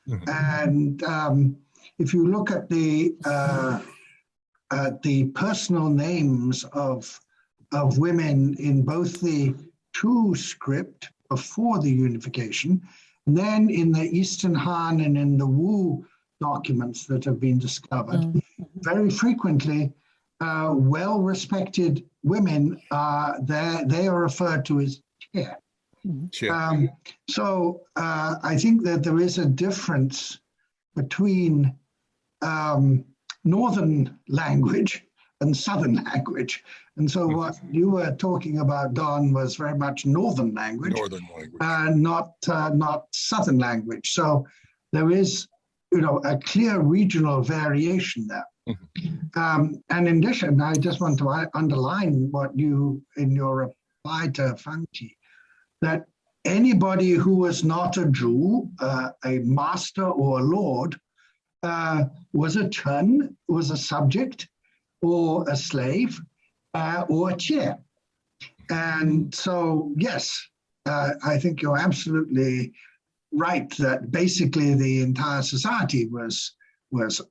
Mm-hmm. And if you look at the personal names of women in both the Chu script before the unification, and then in the Eastern Han and in the Wu documents that have been discovered, mm-hmm. very frequently well-respected women, they are referred to as Che. Mm-hmm. So I think that there is a difference between northern language and southern language. And so what you were talking about, Don, was very much northern language, not southern language. So there is, a clear regional variation there. And in addition, I just want to underline what you, in your reply to Fanti, that anybody who was not a Jew, a master or a lord, was a chun, was a subject, or a slave, or a chair. And so, yes, I think you're absolutely right that basically the entire society was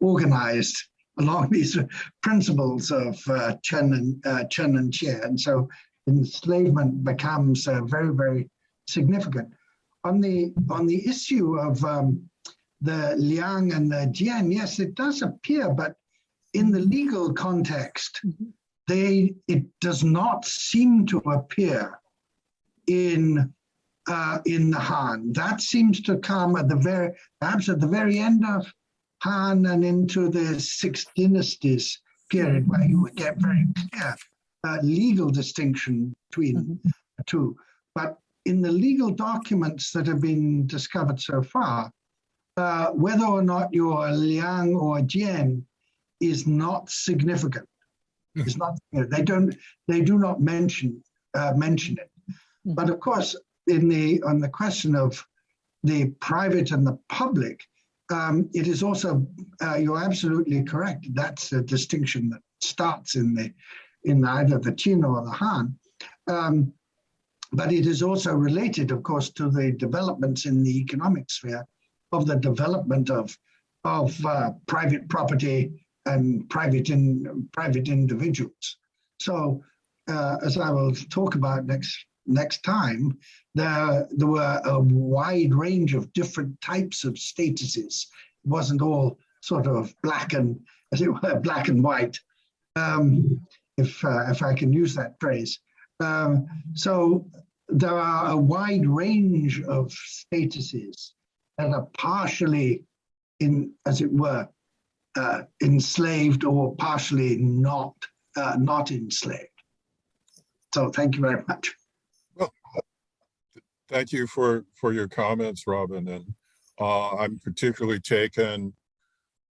organized along these principles of chun and chair. And so enslavement becomes very, very significant. On the issue of the liang and the jian, yes, it does appear, but in the legal context, it does not seem to appear in the Han. That seems to come at perhaps at the very end of Han and into the Six Dynasties period, where you would get very clear legal distinction between the two. But in the legal documents that have been discovered so far, whether or not you're liang or jian is not significant. It's not. They do not mention it. But of course, on the question of the private and the public, it is also you're absolutely correct. That's a distinction that starts in either the Qin or the Han. But it is also related, of course, to the developments in the economic sphere of the development of private property and private individuals. So, as I will talk about next time, there were a wide range of different types of statuses. It wasn't all sort of black and white, if I can use that phrase. So there are a wide range of statuses that are partially, as it were, enslaved or partially not enslaved. So thank you very much. Well, thank you for your comments, Robin. And I'm particularly taken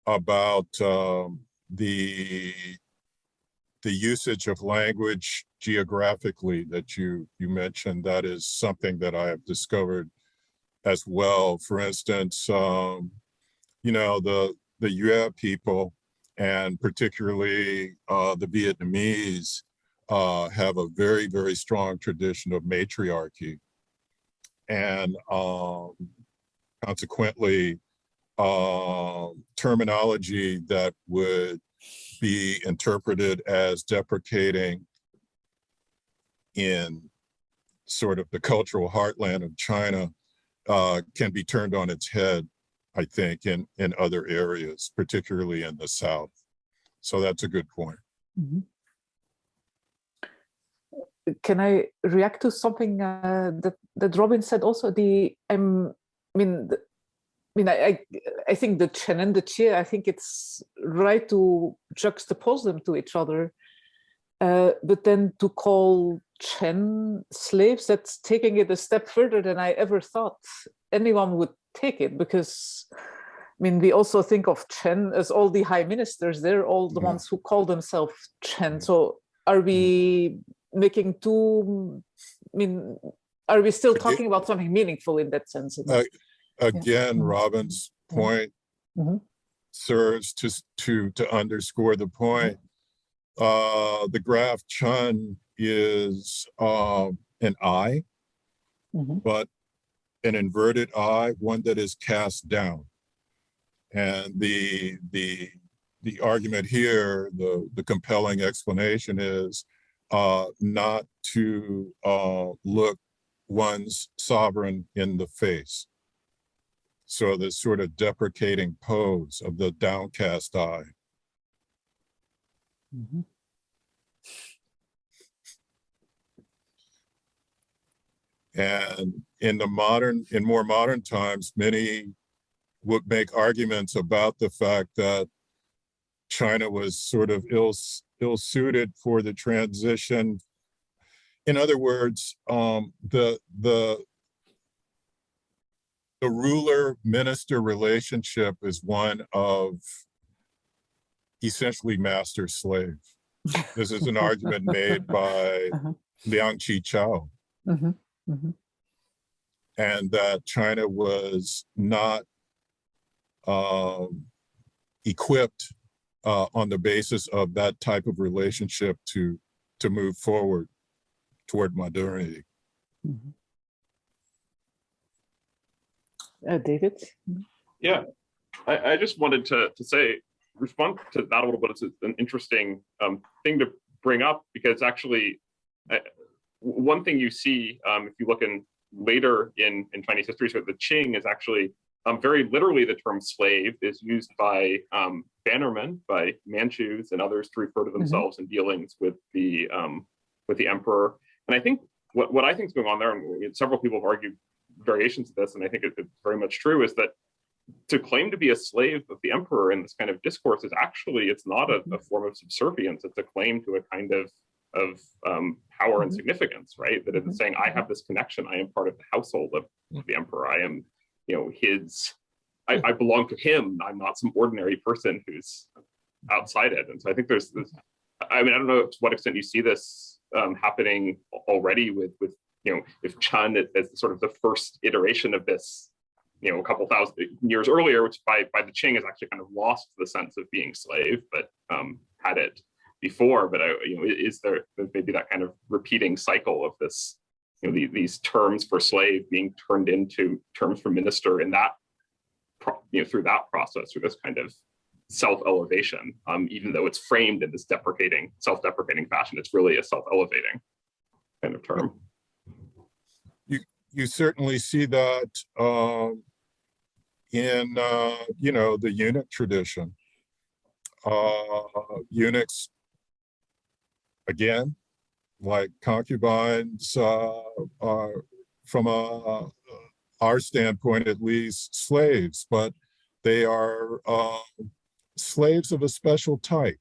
about the usage of language geographically that you mentioned. That is something that I have discovered as well. For instance, the Wyatt people, and particularly the Vietnamese, have a very, very strong tradition of matriarchy. And consequently, terminology that would be interpreted as deprecating in sort of the cultural heartland of China can be turned on its head, I think, in other areas, particularly in the South. So that's a good point. Can I react to something that Robin said also? I think the Chen and the Qie, I think it's right to juxtapose them to each other. But then to call Chen slaves, that's taking it a step further than I ever thought anyone would take it, because we also think of Chen as all the high ministers. They're all the ones who call themselves Chen. So are we making are we still talking about something meaningful in that sense? Again, Robin's point serves to underscore the point. The graph Chun is an eye, but an inverted eye, one that is cast down. And the argument here, the compelling explanation is not to look one's sovereign in the face. So this sort of deprecating pose of the downcast eye. And in more modern times, many would make arguments about the fact that China was sort of ill-suited for the transition. In other words, the ruler-minister relationship is one of essentially master-slave. This is an argument made by Liang Qichao. And that China was not equipped on the basis of that type of relationship to move forward toward modernity. David? Yeah, I just wanted to say, respond to that a little bit. It's an interesting thing to bring up, because actually one thing you see, if you look in later in Chinese history, so the Qing is actually very literally the term slave is used by bannermen, by Manchus and others to refer to themselves in dealings with the emperor. And I think what I think is going on there, and several people have argued variations of this, and I think it's very much true, is that to claim to be a slave of the emperor in this kind of discourse is actually, it's not a form of subservience. It's a claim to a kind of power and significance, right? That it's saying, I have this connection. I am part of the household of the emperor. I am, his, I belong to him. I'm not some ordinary person who's outside it. And so I think there's this, I mean, I don't know to what extent you see this happening already with if Chun is sort of the first iteration of this, a couple thousand years earlier, which by the Qing is actually kind of lost the sense of being slave, but had it before. But is there maybe that kind of repeating cycle of this, these terms for slave being turned into terms for minister in that, through that process, through this kind of self-elevation, even though it's framed in this self-deprecating fashion, it's really a self-elevating kind of term. You certainly see that in the eunuch tradition. Eunuchs, again, like concubines, are from our standpoint at least slaves, but they are slaves of a special type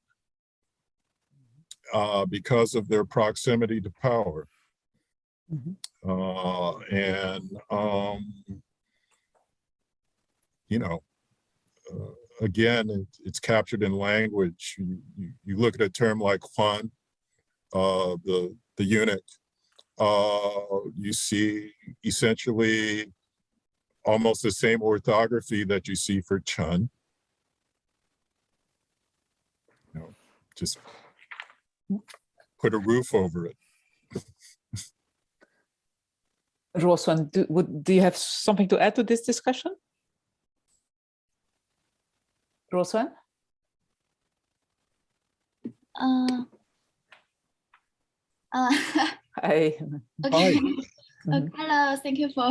because of their proximity to power. Again, it's captured in language. You look at a term like Huan, the eunuch, you see essentially almost the same orthography that you see for Chun. Just put a roof over it. Roswan, do you have something to add to this discussion? Roswan? Hi. Okay. Hello, thank you for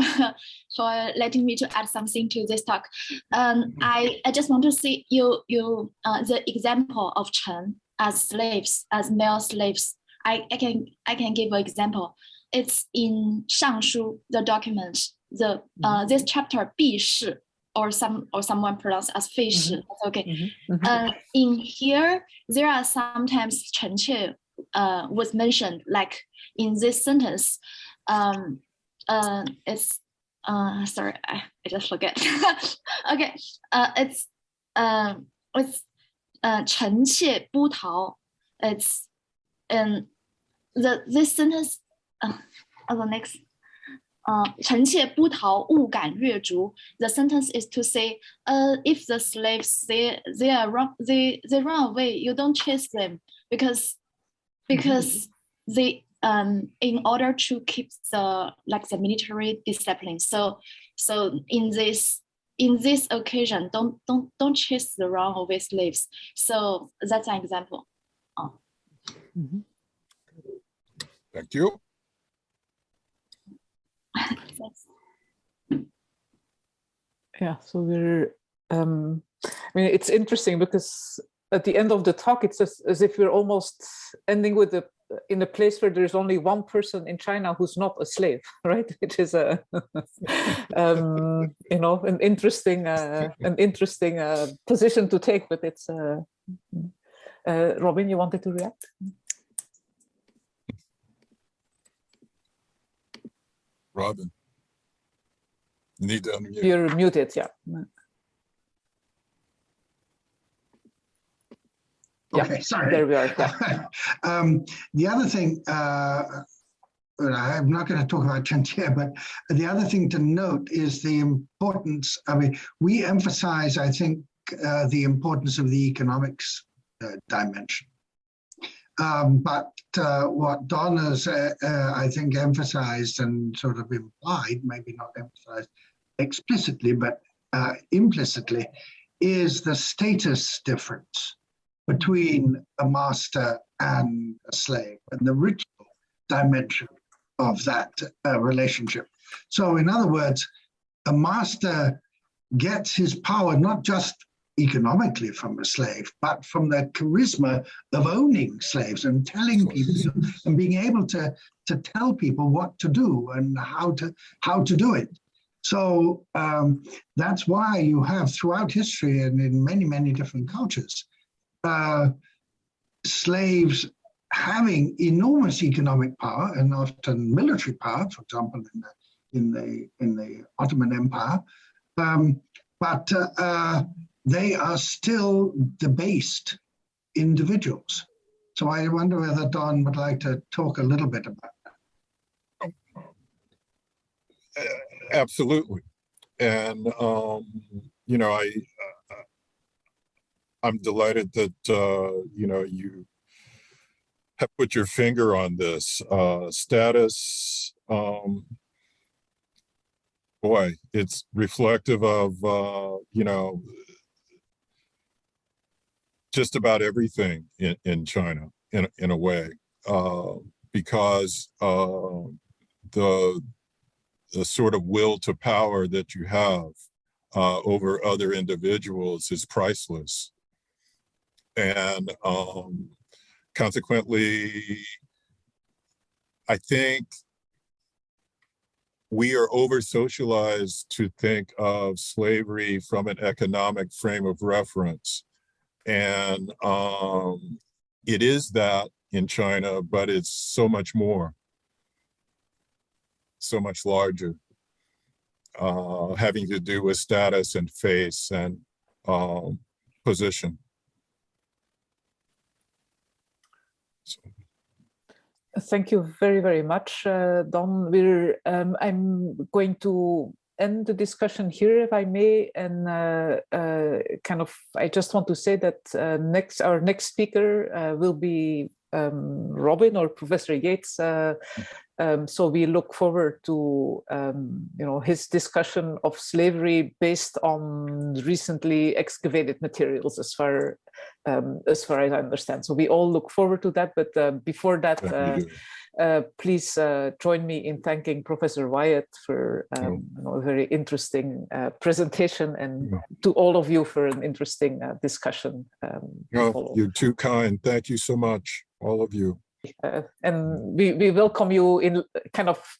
letting me to add something to this talk. I just want to see the example of Chen as slaves, as male slaves. I can give an example. It's in Shangshu, the document. This chapter 毕氏 or someone pronounced as 废氏. Okay. In here, there are sometimes 臣妾 was mentioned, like in this sentence. It's sorry, I just forget. Okay. It's 臣妾不逃. It's this sentence. The next. 臣妾不逃，勿敢越逐. The sentence is to say, if the slaves they run away, you don't chase them because they in order to keep the military discipline. So in this occasion, don't chase the runaway slaves. So that's an example. Thank you. Yeah, so we're I mean, it's interesting because at the end of the talk, it's as if we're almost ending with in a place where there's only one person in China who's not a slave, right? Which is a an interesting position to take, but it's Robin, you wanted to react? Robin, you need to unmute. You're muted, yeah. Okay, sorry. There we are. Yeah. The other thing, I'm not going to talk about Chantier, but the other thing to note is the importance. I mean, we emphasize, I think, the importance of the economics dimension. But what Don has, I think, emphasized and sort of implied, maybe not emphasized explicitly, but implicitly, is the status difference between a master and a slave, and the ritual dimension of that relationship. So in other words, a master gets his power not just economically from a slave, but from the charisma of owning slaves and telling people and being able to tell people what to do and how to do it. So that's why you have throughout history and in many, many different cultures, slaves having enormous economic power and often military power, for example, in the Ottoman Empire, but they are still debased individuals. So I wonder whether Don would like to talk a little bit about that. Absolutely, and you know, I'm delighted that you know, you have put your finger on this status. Boy, it's reflective of you know, just about everything in China in a way, because the sort of will to power that you have over other individuals is priceless. And consequently, I think we are over-socialized to think of slavery from an economic frame of reference. And it is that in China, but it's so much more, so much larger, having to do with status and face and position. So. Thank you very, very much, Don. I'm going to end the discussion here, if I may, and I just want to say that our next speaker will be Robin or Professor Yates. So we look forward to his discussion of slavery based on recently excavated materials, as far as I understand. So we all look forward to that. But before that, please join me in thanking Professor Wyatt for a very interesting presentation, and to all of you for an interesting discussion. You're too kind. Thank you so much, all of you. And we welcome you in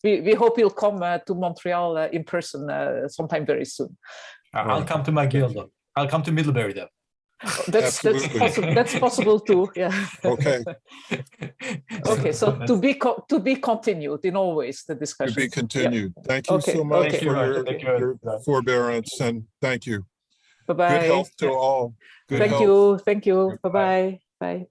we hope you'll come to Montreal in person sometime very soon. I'll come to McGill though. I'll come to Middlebury though. That's possible too. Yeah. Okay. Okay. So to be continued in all ways, the discussion. To be continued. Yeah. Thank you so much for your forbearance, and thank you. Bye bye. Good health to all. Good health. Thank you. Bye bye. Bye.